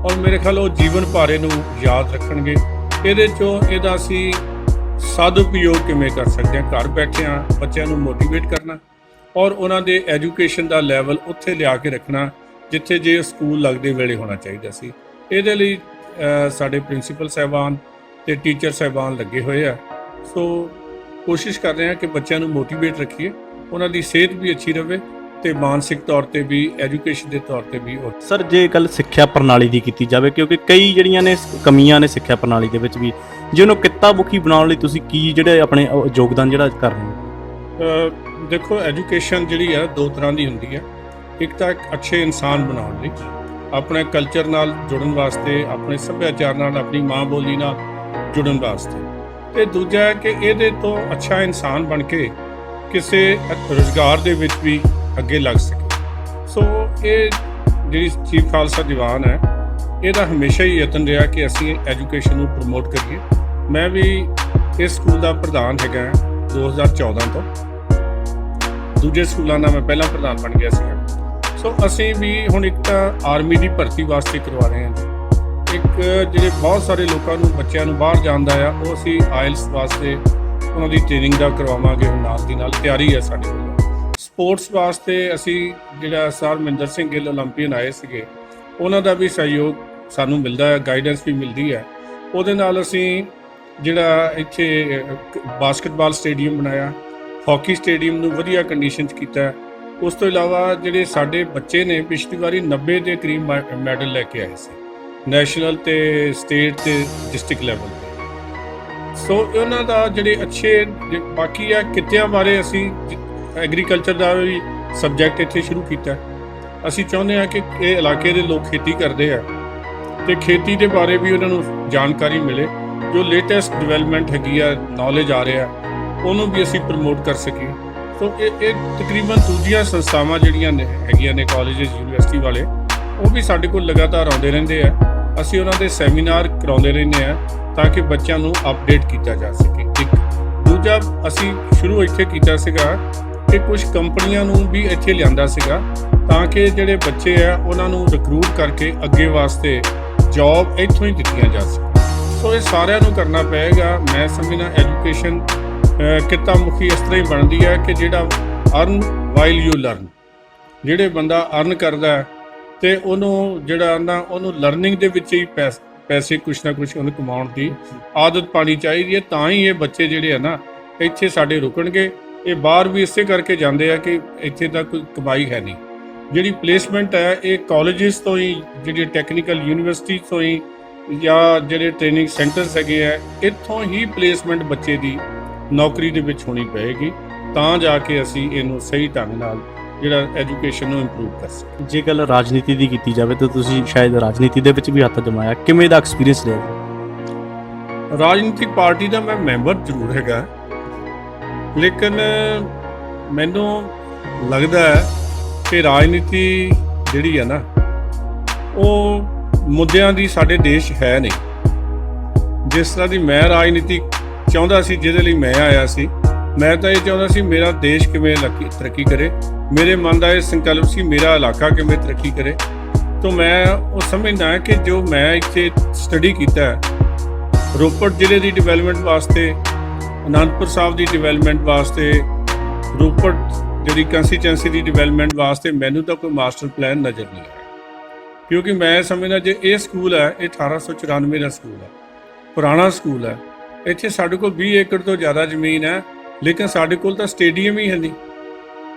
ਔਰ ਮੇਰੇ ਖਿਆਲ ਉਹ ਜੀਵਨ ਭਰ ਨੂੰ ਯਾਦ ਰੱਖਣਗੇ। ਇਹਦੇ 'ਚੋਂ ਇਹਦਾ ਅਸੀਂ ਸਦਉਪਯੋਗ ਕਿਵੇਂ ਕਰ ਸਕਦੇ ਹਾਂ? ਘਰ ਬੈਠੇ ਹਾਂ ਬੱਚਿਆਂ ਨੂੰ ਮੋਟੀਵੇਟ ਕਰਨਾ ਔਰ ਉਹਨਾਂ ਦੇ ਐਜੂਕੇਸ਼ਨ ਦਾ ਲੈਵਲ ਉੱਥੇ ਲਿਆ ਕੇ ਰੱਖਣਾ ਜਿੱਥੇ ਜੇ ਸਕੂਲ ਲੱਗਦੇ ਵੇਲੇ ਹੋਣਾ ਚਾਹੀਦਾ ਸੀ। ਇਹਦੇ ਲਈ ਸਾਡੇ ਪ੍ਰਿੰਸੀਪਲ ਸਾਹਿਬਾਨ ਤੇ ਟੀਚਰ ਸਾਹਿਬਾਨ ਲੱਗੇ ਹੋਏ ਆ। ਸੋ ਕੋਸ਼ਿਸ਼ ਕਰ ਰਹੇ ਹਾਂ ਕਿ ਬੱਚਿਆਂ ਨੂੰ ਮੋਟੀਵੇਟ ਰੱਖੀਏ, ਉਹਨਾਂ ਦੀ ਸਿਹਤ ਵੀ ਅੱਛੀ ਰਹੇ ਤੇ ਮਾਨਸਿਕ ਤੌਰ ਤੇ ਵੀ, ਐਜੂਕੇਸ਼ਨ ਦੇ ਤੌਰ ਤੇ ਵੀ। ਸਰ, ਜੇ ਗੱਲ ਸਿੱਖਿਆ ਪ੍ਰਣਾਲੀ ਦੀ ਕੀਤੀ ਜਾਵੇ, ਕਿਉਂਕਿ ਕਈ ਜਿਹੜੀਆਂ ਨੇ ਕਮੀਆਂ ਨੇ ਸਿੱਖਿਆ ਪ੍ਰਣਾਲੀ ਦੇ ਵਿੱਚ ਵੀ, ਜੇ ਉਹਨੂੰ ਕਿੱਤਾ ਮੁਖੀ ਬਣਾਉਣ ਲਈ ਤੁਸੀਂ ਕੀ ਜਿਹੜੇ ਆਪਣੇ ਯੋਗਦਾਨ ਜਿਹੜਾ ਕਰ ਰਹੇ ਹੋ? ਦੇਖੋ, ਐਜੂਕੇਸ਼ਨ ਜਿਹੜੀ ਆ 2 ਤਰ੍ਹਾਂ ਦੀ ਹੁੰਦੀ ਹੈ। ਇੱਕ ਤਾਂ ਇੱਕ ਅੱਛੇ ਇਨਸਾਨ ਬਣਾਉਣ ਲਈ, ਆਪਣੇ ਕਲਚਰ ਨਾਲ ਜੁੜਨ ਵਾਸਤੇ, ਆਪਣੇ ਸੱਭਿਆਚਾਰ ਨਾਲ, ਆਪਣੀ ਮਾਂ ਬੋਲੀ ਨਾਲ ਜੁੜਨ ਵਾਸਤੇ, ਤੇ ਦੂਜਾ ਹੈ ਕਿ ਇਹਦੇ ਤੋਂ ਅੱਛਾ ਇਨਸਾਨ ਬਣ ਕੇ ਕਿਸੇ ਰੁਜ਼ਗਾਰ ਦੇ ਵਿੱਚ ਵੀ ਅੱਗੇ ਲੱਗ ਸਕੇ। ਸੋ ਇਹ ਜਿਹੜੀ ਚੀਫ ਖਾਲਸਾ ਦੀਵਾਨ ਹੈ ਇਹਦਾ ਹਮੇਸ਼ਾ ਹੀ ਯਤਨ ਰਿਹਾ ਕਿ ਅਸੀਂ ਐਜੂਕੇਸ਼ਨ ਨੂੰ ਪ੍ਰਮੋਟ ਕਰੀਏ। ਮੈਂ ਵੀ ਇਸ ਸਕੂਲ ਦਾ ਪ੍ਰਧਾਨ ਹੈਗਾ 2014 ਤੋਂ। ਦੂਜੇ ਸਕੂਲਾਂ ਦਾ ਮੈਂ ਪਹਿਲਾਂ ਪ੍ਰਧਾਨ ਬਣ ਗਿਆ ਸੀ। ਸੋ ਅਸੀਂ ਵੀ ਹੁਣ ਇੱਕ ਤਾਂ ਆਰਮੀ ਦੀ ਭਰਤੀ ਵਾਸਤੇ ਕਰਵਾ ਰਹੇ ਹਾਂ ਜੀ। ਇੱਕ ਜਿਹੜੇ ਬਹੁਤ ਸਾਰੇ ਲੋਕਾਂ ਨੂੰ, ਬੱਚਿਆਂ ਨੂੰ ਬਾਹਰ ਜਾਂਦਾ ਆ, ਉਹ ਅਸੀਂ ਆਇਲਸ ਵਾਸਤੇ ਉਹਨਾਂ ਦੀ ਟ੍ਰੇਨਿੰਗ ਦਾ ਕਰਵਾਵਾਂਗੇ। ਹੁਣ ਨਾਲ ਦੀ ਨਾਲ ਤਿਆਰੀ ਹੈ ਸਾਡੇ ਕੋਲ। ਸਪੋਰਟਸ ਵਾਸਤੇ ਅਸੀਂ ਜਿਹੜਾ ਸਰ ਮਹਿੰਦਰ ਸਿੰਘ ਗਿੱਲ ਓਲੰਪੀਅਨ ਆਏ ਸੀਗੇ, ਉਹਨਾਂ ਦਾ ਵੀ ਸਹਿਯੋਗ ਸਾਨੂੰ ਮਿਲਦਾ ਹੈ, ਗਾਈਡੈਂਸ ਵੀ ਮਿਲਦੀ ਹੈ। ਉਹਦੇ ਨਾਲ ਅਸੀਂ ਜਿਹੜਾ ਇੱਥੇ ਬਾਸਕਟਬਾਲ ਸਟੇਡੀਅਮ ਬਣਾਇਆ, ਹਾਕੀ ਸਟੇਡੀਅਮ ਨੂੰ ਵਧੀਆ ਕੰਡੀਸ਼ਨ 'ਚ ਕੀਤਾ। ਉਸ ਤੋਂ ਇਲਾਵਾ ਜਿਹੜੇ ਸਾਡੇ ਬੱਚੇ ਨੇ ਪਿਛਲੀ ਵਾਰੀ 90 ਦੇ ਕਰੀਬ ਮੈਡਲ ਲੈ ਕੇ ਆਏ ਸੀ, ਨੈਸ਼ਨਲ ਤੇ ਸਟੇਟ ਤੇ ਡਿਸਟ੍ਰਿਕਟ ਲੈਵਲ ਤੇ। ਸੋ ਉਹਨਾਂ ਦਾ ਜਿਹੜੇ ਅੱਛੇ ਬਾਕੀ ਆ ਕਿੱਤਿਆਂ ਬਾਰੇ ਅਸੀਂ ਐਗਰੀਕਲਚਰ ਦਾ ਵੀ ਸਬਜੈਕਟ ਇੱਥੇ ਸ਼ੁਰੂ ਕੀਤਾ। ਅਸੀਂ ਚਾਹੁੰਦੇ ਹਾਂ ਕਿ ਇਹ ਇਲਾਕੇ ਦੇ ਲੋਕ ਖੇਤੀ ਕਰਦੇ ਆ ਤੇ ਖੇਤੀ ਦੇ ਬਾਰੇ ਵੀ ਉਹਨਾਂ ਨੂੰ ਜਾਣਕਾਰੀ ਮਿਲੇ। ਜੋ ਲੇਟੈਸਟ ਡਿਵੈਲਪਮੈਂਟ ਹੈਗੀ ਆ, ਨੌਲੇਜ ਆ ਰਿਹਾ, ਉਹਨੂੰ ਵੀ ਅਸੀਂ ਪ੍ਰਮੋਟ ਕਰ ਸਕੀਏ। ਸੋ ਇਹ ਤਕਰੀਬਨ ਦੂਜੀਆਂ ਸੰਸਥਾਵਾਂ ਜਿਹੜੀਆਂ ਨੇ ਹੈਗੀਆਂ ਨੇ, ਕਾਲਜਿਸ, ਯੂਨੀਵਰਸਿਟੀ ਵਾਲੇ, ਉਹ ਵੀ ਸਾਡੇ ਕੋਲ ਲਗਾਤਾਰ ਆਉਂਦੇ ਰਹਿੰਦੇ ਆ। ਅਸੀਂ ਉਹਨਾਂ ਦੇ ਸੈਮੀਨਾਰ ਕਰਾਉਂਦੇ ਰਹਿੰਦੇ ਆ ਤਾਂ ਕਿ ਬੱਚਿਆਂ ਨੂੰ ਅਪਡੇਟ ਕੀਤਾ ਜਾ ਸਕੇ। ਇੱਕ ਦੂਜਾ ਅਸੀਂ ਸ਼ੁਰੂ ਇੱਥੇ ਕੀਤਾ ਸੀਗਾ ਕਿ ਕੁਝ ਕੰਪਨੀਆਂ ਨੂੰ ਵੀ ਇੱਥੇ ਲਿਆਂਦਾ ਸੀਗਾ ਤਾਂ ਕਿ ਜਿਹੜੇ ਬੱਚੇ ਆ ਉਹਨਾਂ ਨੂੰ ਰਿਕਰੂਟ ਕਰਕੇ ਅੱਗੇ ਵਾਸਤੇ ਜੌਬ ਇੱਥੋਂ ਹੀ ਦਿੱਤੀਆਂ ਜਾ ਸਕਣ। ਸੋ ਇਹ ਸਾਰਿਆਂ ਨੂੰ ਕਰਨਾ ਪਏਗਾ। ਮੈਂ ਸਮਝਦਾ ਐਜੂਕੇਸ਼ਨ ਕਿੱਤਾ ਮੁਖੀ ਇਸ ਤਰ੍ਹਾਂ ਹੀ ਬਣਦੀ ਹੈ ਕਿ ਜਿਹੜਾ ਅਰਨ ਵਾਈਲ ਯੂ ਲਰਨ, ਜਿਹੜੇ ਬੰਦਾ ਅਰਨ ਕਰਦਾ ਹੈ ਤੇ ਉਹਨੂੰ ਜਿਹੜਾ ਨਾ ਉਹਨੂੰ ਲਰਨਿੰਗ ਦੇ ਵਿੱਚ ਹੀ ਪੈਸੇ ਕੁਛ ਨਾ ਕੁਛ ਉਹਨੂੰ ਕਮਾਉਣ ਦੀ ਆਦਤ ਪਾਣੀ ਚਾਹੀਦੀ ਹੈ। ਤਾਂ ਹੀ ਇਹ ਬੱਚੇ ਜਿਹੜੇ ਆ ਨਾ ਇੱਥੇ ਸਾਡੇ ਰੁਕਣਗੇ। ਇਹ ਬਾਹਰ ਵੀ ਇਸੇ ਕਰਕੇ ਜਾਂਦੇ ਆ ਕਿ ਇੱਥੇ ਤਾਂ ਕੋਈ ਕਮਾਈ ਹੈ ਨਹੀਂ। ਜਿਹੜੀ ਪਲੇਸਮੈਂਟ ਹੈ ਇਹ ਕਾਲਜਿਸ ਤੋਂ ਹੀ, ਜਿਹੜੀ ਟੈਕਨੀਕਲ ਯੂਨੀਵਰਸਿਟੀ ਤੋਂ ਹੀ ਜਾਂ ਜਿਹੜੇ ਟ੍ਰੇਨਿੰਗ ਸੈਂਟਰਸ ਹੈਗੇ ਆ, ਇੱਥੋਂ ਹੀ ਪਲੇਸਮੈਂਟ ਬੱਚੇ ਦੀ ਨੌਕਰੀ ਦੇ ਵਿੱਚ ਹੋਣੀ ਪਏਗੀ ਤਾਂ ਜਾ ਕੇ ਅਸੀਂ ਇਹਨੂੰ ਸਹੀ ਢੰਗ ਨਾਲ ਜਿਹੜਾ ਐਜੂਕੇਸ਼ਨ ਨੂੰ ਇੰਪਰੂਵ ਕਰ ਸਕੀਏ। ਜੇ ਗੱਲ ਰਾਜਨੀਤੀ ਦੀ ਕੀਤੀ ਜਾਵੇ ਤਾਂ ਤੁਸੀਂ ਸ਼ਾਇਦ ਰਾਜਨੀਤੀ ਦੇ ਵਿੱਚ ਵੀ ਹੱਥ ਜਮਾਇਆ, ਕਿਵੇਂ ਦਾ ਐਕਸਪੀਰੀਅੰਸ ਰਿਹਾ? ਰਾਜਨੀਤਿਕ ਪਾਰਟੀ ਦਾ ਮੈਂ ਮੈਂਬਰ ਜ਼ਰੂਰ ਹੈਗਾ, ਲੇਕਿਨ ਮੈਨੂੰ ਲੱਗਦਾ ਹੈ ਕਿ ਰਾਜਨੀਤੀ ਜਿਹੜੀ ਹੈ ਨਾ ਉਹ ਮੁੱਦਿਆਂ ਦੀ ਸਾਡੇ ਦੇਸ਼ ਹੈ ਨਹੀਂ। ਜਿਸ ਤਰ੍ਹਾਂ ਦੀ ਮੈਂ ਰਾਜਨੀਤੀ ਚਾਹੁੰਦਾ ਸੀ, ਜਿਹਦੇ ਲਈ ਮੈਂ ਆਇਆ ਸੀ, ਮੈਂ ਤਾਂ ਇਹ ਚਾਹੁੰਦਾ ਸੀ ਮੇਰਾ ਦੇਸ਼ ਕਿਵੇਂ ਤਰੱਕੀ ਕਰੇ। ਮੇਰੇ ਮਨ ਦਾ ਇਹ ਸੰਕਲਪ ਸੀ ਮੇਰਾ ਇਲਾਕਾ ਕਿਵੇਂ ਤਰੱਕੀ ਕਰੇ। ਤਾਂ ਮੈਂ ਉਹ ਸਮਝਦਾ ਕਿ ਜੋ ਮੈਂ ਇੱਥੇ ਸਟੱਡੀ ਕੀਤਾ ਹੈ ਰੋਪੜ ਜ਼ਿਲ੍ਹੇ ਦੀ ਡਿਵੈਲਪਮੈਂਟ ਵਾਸਤੇ, ਅਨੰਦਪੁਰ ਸਾਹਿਬ ਦੀ ਡਿਵੈਲਪਮੈਂਟ ਵਾਸਤੇ, ਰੋਪੜ ਜਿਹੜੀ ਕੰਸਟੀਚੁਐਂਸੀ ਦੀ ਡਿਵੈਲਪਮੈਂਟ ਵਾਸਤੇ ਮੈਨੂੰ ਤਾਂ ਕੋਈ ਮਾਸਟਰ ਪਲਾਨ ਨਜ਼ਰ ਨਹੀਂ ਆਇਆ। ਕਿਉਂਕਿ ਮੈਂ ਸਮਝਦਾ ਜੇ ਇਹ ਸਕੂਲ ਹੈ, ਇਹ 1894 ਦਾ ਸਕੂਲ ਹੈ, ਪੁਰਾਣਾ ਸਕੂਲ ਹੈ। ਇੱਥੇ ਸਾਡੇ ਕੋਲ 20 ਏਕੜ ਤੋਂ ਜ਼ਿਆਦਾ ਜ਼ਮੀਨ ਹੈ, ਲੇਕਿਨ ਸਾਡੇ ਕੋਲ ਤਾਂ ਸਟੇਡੀਅਮ ਹੀ ਹੈ ਨਹੀਂ।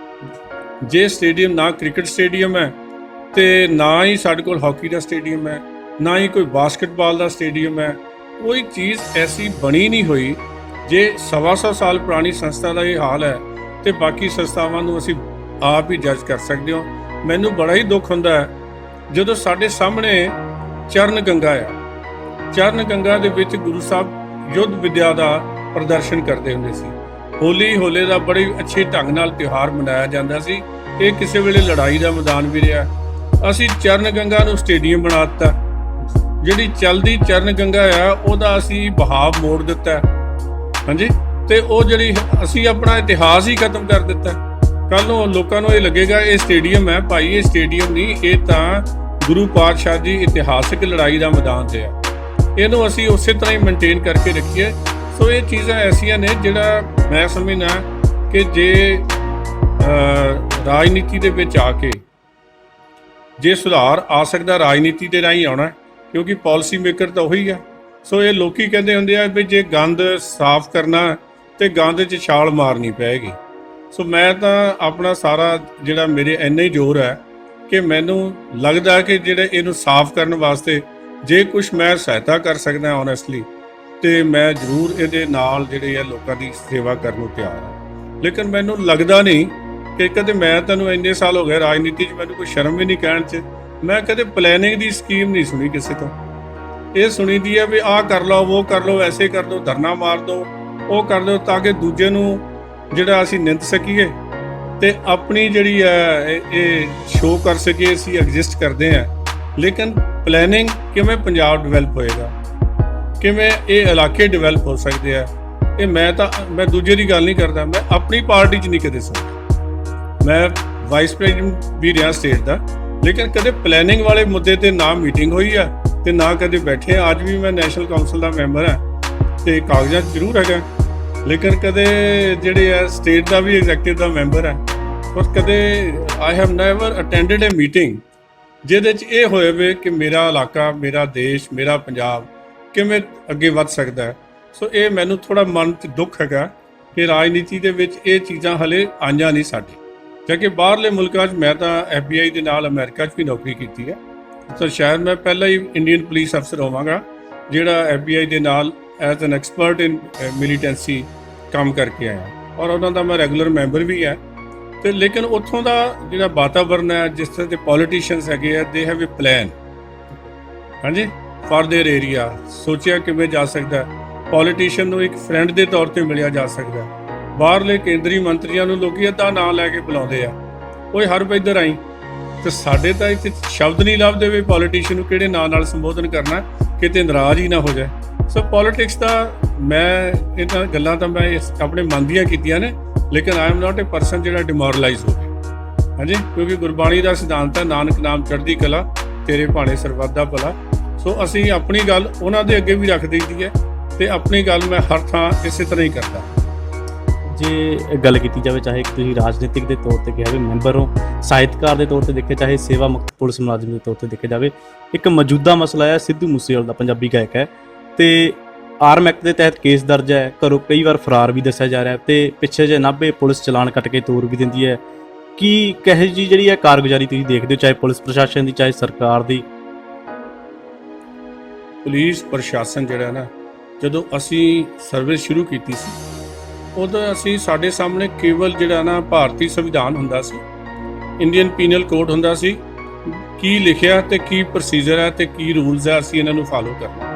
ਜੇ ਸਟੇਡੀਅਮ ਨਾ ਕ੍ਰਿਕਟ ਸਟੇਡੀਅਮ ਹੈ ਤੇ ਨਾ ਹੀ ਸਾਡੇ ਕੋਲ ਹਾਕੀ ਦਾ ਸਟੇਡੀਅਮ ਹੈ, ਨਾ ਹੀ ਕੋਈ ਬਾਸਕਟਬਾਲ ਦਾ ਸਟੇਡੀਅਮ ਹੈ। ਕੋਈ ਚੀਜ਼ ਐਸੀ ਬਣੀ ਨਹੀਂ ਹੋਈ। ਜੇ 125 ਸਾਲ ਪੁਰਾਣੀ ਸੰਸਥਾ ਦਾ ਇਹ ਹਾਲ ਹੈ ਤੇ ਬਾਕੀ ਸੰਸਥਾਵਾਂ ਨੂੰ ਅਸੀਂ ਆਪ ਹੀ ਜੱਜ ਕਰ ਸਕਦੇ ਹੋ। ਮੈਨੂੰ ਬੜਾ ਹੀ ਦੁੱਖ ਹੁੰਦਾ ਹੈ ਜਦੋਂ ਸਾਡੇ ਸਾਹਮਣੇ ਚਰਨ ਗੰਗਾ ਆ। ਚਰਨ ਗੰਗਾ ਦੇ ਵਿੱਚ ਗੁਰੂ ਸਾਹਿਬ ਯੁੱਧ ਵਿਦਿਆ ਦਾ ਪ੍ਰਦਰਸ਼ਨ ਕਰਦੇ ਹੁੰਦੇ ਸੀ। ਹੋਲੇ ਦਾ ਬੜੇ ਅੱਛੇ ਢੰਗ ਨਾਲ ਤਿਉਹਾਰ ਮਨਾਇਆ ਜਾਂਦਾ ਸੀ। ਇਹ ਕਿਸੇ ਵੇਲੇ ਲੜਾਈ ਦਾ ਮੈਦਾਨ ਵੀ ਰਿਹਾ। ਅਸੀਂ ਚਰਨ ਗੰਗਾ ਨੂੰ ਸਟੇਡੀਅਮ ਬਣਾ ਦਿੱਤਾ। ਜਿਹੜੀ ਚੱਲਦੀ ਚਰਨ ਗੰਗਾ ਆ ਉਹਦਾ ਅਸੀਂ ਬਹਾਵ ਮੋੜ ਦਿੱਤਾ। ਹਾਂਜੀ, ਤੇ ਉਹ ਜਿਹੜੀ ਅਸੀਂ ਆਪਣਾ ਇਤਿਹਾਸ ਹੀ ਖਤਮ ਕਰ ਦਿੱਤਾ। ਕੱਲ੍ਹ ਨੂੰ ਲੋਕਾਂ ਨੂੰ ਇਹ ਲੱਗੇਗਾ ਇਹ ਸਟੇਡੀਅਮ ਹੈ। ਭਾਈ ਇਹ ਸਟੇਡੀਅਮ ਨਹੀਂ, ਇਹ ਤਾਂ ਗੁਰੂ ਪਾਤਸ਼ਾਹ ਦੀ ਇਤਿਹਾਸਿਕ ਲੜਾਈ ਦਾ ਮੈਦਾਨ ਤੇ ਆ। ਇਹਨੂੰ ਅਸੀਂ ਉਸੇ ਤਰ੍ਹਾਂ ਹੀ ਮੇਨਟੇਨ ਕਰਕੇ ਰੱਖੀਏ। ਸੋ ਇਹ ਚੀਜ਼ਾਂ ਐਸੀਆਂ ਨੇ ਜਿਹੜਾ ਮੈਂ ਸਮਝਦਾ ਕਿ ਜੇ ਰਾਜਨੀਤੀ ਦੇ ਵਿੱਚ ਆ ਕੇ ਜੇ ਸੁਧਾਰ ਆ ਸਕਦਾ, ਰਾਜਨੀਤੀ ਦੇ ਰਾਹੀਂ ਆਉਣਾ, ਕਿਉਂਕਿ ਪਾਲਿਸੀ ਮੇਕਰ ਤਾਂ ਉਹੀ ਆ। ਸੋ ਇਹ ਲੋਕੀ ਕਹਿੰਦੇ ਹੁੰਦੇ ਆ ਵੀ ਜੇ ਗੰਦ ਸਾਫ਼ ਕਰਨਾ ਤੇ ਗੰਦ 'ਚ ਛਾਲ ਮਾਰਨੀ ਪਏਗੀ। ਸੋ ਮੈਂ ਤਾਂ ਆਪਣਾ ਸਾਰਾ ਜਿਹੜਾ ਮੇਰੇ ਇੰਨਾ ਹੀ ਜ਼ੋਰ ਹੈ ਕਿ ਮੈਨੂੰ ਲੱਗਦਾ ਕਿ ਜਿਹੜੇ ਇਹਨੂੰ ਸਾਫ਼ ਕਰਨ ਵਾਸਤੇ ਜੇ ਕੁਝ ਮੈਂ ਸਹਾਇਤਾ ਕਰ ਸਕਦਾ ਓਨੈਸਟਲੀ ਤੇ ਮੈਂ ਜ਼ਰੂਰ ਇਹਦੇ ਨਾਲ ਜਿਹੜੇ ਆ ਲੋਕਾਂ ਦੀ ਸੇਵਾ ਕਰਨ ਨੂੰ ਤਿਆਰ ਹਾਂ। ਲੇਕਿਨ ਮੈਨੂੰ ਲੱਗਦਾ ਨਹੀਂ ਕਿ ਕਦੇ, ਮੈਂ ਤੁਹਾਨੂੰ ਇੰਨੇ ਸਾਲ ਹੋ ਗਏ ਰਾਜਨੀਤੀ 'ਚ, ਮੈਨੂੰ ਕੋਈ ਸ਼ਰਮ ਵੀ ਨਹੀਂ ਕਹਿਣ 'ਚ, ਮੈਂ ਕਦੇ ਪਲੈਨਿੰਗ ਦੀ ਸਕੀਮ ਨਹੀਂ ਸੁਣੀ ਕਿਸੇ ਤੋਂ। ਇਹ ਸੁਣੀ ਦੀ ਹੈ ਵੀ ਆਹ ਕਰ ਲਓ, ਉਹ ਕਰ ਲਓ, ਐਸੇ ਕਰ ਦਿਓ, ਧਰਨਾ ਮਾਰ ਦਿਓ, ਉਹ ਕਰ ਦਿਓ, ਤਾਂ ਕਿ ਦੂਜੇ ਨੂੰ ਜਿਹੜਾ ਅਸੀਂ ਨਿੰਦ ਸਕੀਏ ਤੇ ਆਪਣੀ ਜਿਹੜੀ ਹੈ ਇਹ ਸ਼ੋਅ ਕਰ ਸਕੀਏ ਅਸੀਂ ਐਗਜ਼ਿਸਟ ਕਰਦੇ ਹਾਂ। ਲੇਕਿਨ ਪਲੈਨਿੰਗ ਕਿਵੇਂ ਪੰਜਾਬ ਡਿਵੈਲਪ ਹੋਏਗਾ, ਕਿਵੇਂ ਇਹ ਇਲਾਕੇ ਡਿਵੈਲਪ ਹੋ ਸਕਦੇ ਆ, ਇਹ ਮੈਂ ਦੂਜੇ ਦੀ ਗੱਲ ਨਹੀਂ ਕਰਦਾ। ਮੈਂ ਆਪਣੀ ਪਾਰਟੀ 'ਚ ਨਹੀਂ ਕਦੇ ਸੁਣਿਆ। ਮੈਂ ਵਾਈਸ ਪ੍ਰੈਜ਼ੀਡੈਂਟ ਵੀ ਰਿਹਾ ਸਟੇਟ ਦਾ, ਲੇਕਿਨ ਕਦੇ ਪਲੈਨਿੰਗ ਵਾਲੇ ਮੁੱਦੇ ਤੇ ਨਾ ਮੀਟਿੰਗ ਹੋਈ ਆ ਤੇ ਨਾ ਕਦੇ ਬੈਠੇ ਆ। ਅੱਜ ਵੀ ਮੈਂ ਨੈਸ਼ਨਲ ਕਾਉਂਸਲ ਦਾ ਮੈਂਬਰ ਹਾਂ ਤੇ ਕਾਗਜ਼ਾਂ 'ਚ ਜ਼ਰੂਰ ਹੈਗਾ, ਲੇਕਿਨ ਕਦੇ ਜਿਹੜੇ ਆ ਸਟੇਟ ਦਾ ਵੀ ਐਗਜ਼ੈਕਟਿਵ ਦਾ ਮੈਂਬਰ ਹੈ, ਪਰ ਕਦੇ I have never attended A meeting ਜਿਹਦੇ 'ਚ ਇਹ ਹੋਏ ਵੇ ਕਿ ਮੇਰਾ ਇਲਾਕਾ, ਮੇਰਾ ਦੇਸ਼, ਮੇਰਾ ਪੰਜਾਬ ਕਿਵੇਂ ਅੱਗੇ ਵੱਧ ਸਕਦਾ ਹੈ। ਸੋ ਇਹ ਮੈਨੂੰ ਥੋੜ੍ਹਾ ਮਨ 'ਚ ਦੁੱਖ ਹੈਗਾ ਕਿ ਰਾਜਨੀਤੀ ਦੇ ਵਿੱਚ ਇਹ ਚੀਜ਼ਾਂ ਹਲੇ ਆਈਆਂ ਨਹੀਂ ਸਾਡੇ। ਕਿਉਂਕਿ ਬਾਹਰਲੇ ਮੁਲਕਾਂ 'ਚ ਮੈਂ ਤਾਂ FBI ਦੇ ਨਾਲ ਅਮਰੀਕਾ 'ਚ ਵੀ ਨੌਕਰੀ ਕੀਤੀ ਹੈ, ਤਾਂ ਸ਼ਾਇਦ ਮੈਂ ਪਹਿਲਾਂ ਹੀ ਇੰਡੀਅਨ ਪੁਲਿਸ ਅਫਸਰ ਹੋਵਾਂਗਾ ਜਿਹੜਾ FBI ਦੇ ਨਾਲ as an expert in militancy ਕੰਮ ਕਰਕੇ ਆਇਆ, ਔਰ ਉਹਨਾਂ ਦਾ ਮੈਂ ਰੈਗੂਲਰ ਮੈਂਬਰ ਵੀ ਹੈ। ਤੇ ਲੇਕਿਨ ਉੱਥੋਂ ਦਾ ਜਿਹੜਾ ਵਾਤਾਵਰਨ ਹੈ, ਜਿਸ ਤਰ੍ਹਾਂ ਦੇ ਪੋਲੀਟੀਸ਼ੀਅਨਸ ਹੈਗੇ ਆ, ਦੇ ਹੈਵ ਏ ਪਲਾਨ, ਹਾਂਜੀ, ਫਾਰ ਦੇਅਰ ਏਰੀਆ। ਸੋਚਿਆ ਕਿਵੇਂ ਜਾ ਸਕਦਾ, ਪੋਲੀਟੀਸ਼ੀਅਨ ਨੂੰ ਇੱਕ ਫਰੈਂਡ ਦੇ ਤੌਰ ਤੇ ਮਿਲਿਆ ਜਾ ਸਕਦਾ। ਬਾਹਰਲੇ ਕੇਂਦਰੀ ਮੰਤਰੀਆਂ ਨੂੰ ਲੋਕੀ ਅੱਧਾ ਨਾਂ ਲੈ ਕੇ ਬੁਲਾਉਂਦੇ ਆ, ਓਏ ਹਰ ਇੱਧਰ ਆਈ। ਤੇ ਸਾਡੇ ਤਾਂ ਇੱਥੇ ਸ਼ਬਦ ਨਹੀਂ ਲੱਭਦੇ ਵੀ ਪੋਲੀਟੀਸ਼ੀਅਨ ਨੂੰ ਕਿਹੜੇ ਨਾਂ ਨਾਲ ਸੰਬੋਧਨ ਕਰਨਾ, ਕਿਤੇ ਨਾਰਾਜ਼ ਹੀ ਨਾ ਹੋ ਜਾਏ। ਸੋ ਪੋਲਿਟਿਕਸ ਦਾ ਮੈਂ ਇਹਨਾਂ ਗੱਲਾਂ ਤਾਂ ਮੈਂ ਆਪਣੇ ਮਨ ਦੀਆਂ ਕੀਤੀਆਂ ਨੇ, ਲੇਕਿਨ I am not a person ਜਿਹੜਾ ਡਿਮੋਰਲਾਈਜ਼ ਹੋਵੇ। ਹਾਂਜੀ, ਕਿਉਂਕਿ ਗੁਰਬਾਣੀ ਦਾ ਸਿਧਾਂਤ ਹੈ ਨਾਨਕ ਨਾਮ ਚੜ੍ਹਦੀ ਕਲਾ, ਤੇਰੇ ਭਾਣੇ ਸਰਬੱਤ ਦਾ ਭਲਾ। ਸੋ ਅਸੀਂ ਆਪਣੀ ਗੱਲ ਉਹਨਾਂ ਦੇ ਅੱਗੇ ਵੀ ਰੱਖ ਦਈਦੀ ਹੈ ਤੇ ਆਪਣੀ ਗੱਲ ਮੈਂ ਹਰ ਥਾਂ ਇਸੇ ਤਰ੍ਹਾਂ ਹੀ ਕਰਦਾ। ਜੇ ਗੱਲ ਕੀਤੀ ਜਾਵੇ, ਚਾਹੇ ਤੁਸੀਂ ਰਾਜਨੀਤਿਕ ਦੇ ਤੌਰ ਤੇ ਕਿਹਾ ਵੀ ਮੈਂਬਰ ਹੋ, ਸਾਹਿਤਕਾਰ ਦੇ ਤੌਰ ਤੇ ਦੇਖਿਆ, ਚਾਹੇ ਸੇਵਾ ਮੁਕਤ ਪੁਲਿਸ ਮੁਲਾਜ਼ਮ ਦੇ ਤੌਰ ਤੇ ਦੇਖਿਆ ਜਾਵੇ, ਇੱਕ ਮੌਜੂਦਾ ਮਸਲਾ ਹੈ ਸਿੱਧੂ ਮੂਸੇਵਾਲਾ ਦਾ, ਪੰਜਾਬੀ ਗਾਇਕ ਹੈ ਤੇ ਆਰਮ ਐਕਟ ਦੇ ਤਹਿਤ ਕੇਸ ਦਰਜ ਹੈ, ਘਰੋਂ ਕਈ ਵਾਰ ਫਰਾਰ ਵੀ ਦੱਸਿਆ ਜਾ ਰਿਹਾ ਤੇ ਪਿੱਛੇ ਜੇ ਨਾਭੇ ਪੁਲਿਸ ਚਲਾਨ ਕੱਟ ਕੇ ਤੋਰ ਵੀ ਦਿੰਦੀ ਹੈ। ਕੀ ਕਹੇ ਜੀ ਜਿਹੜੀ ਹੈ ਕਾਰਗੁਜ਼ਾਰੀ ਤੁਸੀਂ ਦੇਖਦੇ ਹੋ, ਚਾਹੇ ਪੁਲਿਸ ਪ੍ਰਸ਼ਾਸਨ ਦੀ, ਚਾਹੇ ਸਰਕਾਰ ਦੀ? ਪੁਲਿਸ ਪ੍ਰਸ਼ਾਸਨ ਜਿਹੜਾ ਨਾ, ਜਦੋਂ ਅਸੀਂ ਸਰਵਿਸ ਸ਼ੁਰੂ ਕੀਤੀ ਸੀ ਉਦੋਂ ਅਸੀਂ ਸਾਡੇ ਸਾਹਮਣੇ ਕੇਵਲ ਜਿਹੜਾ ਨਾ ਭਾਰਤੀ ਸੰਵਿਧਾਨ ਹੁੰਦਾ ਸੀ, ਇੰਡੀਅਨ ਪੀਨਲ ਕੋਡ ਹੁੰਦਾ ਸੀ, ਕੀ ਲਿਖਿਆ ਤੇ ਕੀ ਪ੍ਰੋਸੀਜਰ ਹੈ ਤੇ ਕੀ ਰੂਲਸ ਹੈ, ਅਸੀਂ ਇਹਨਾਂ ਨੂੰ ਫਾਲੋ ਕਰਨਾ।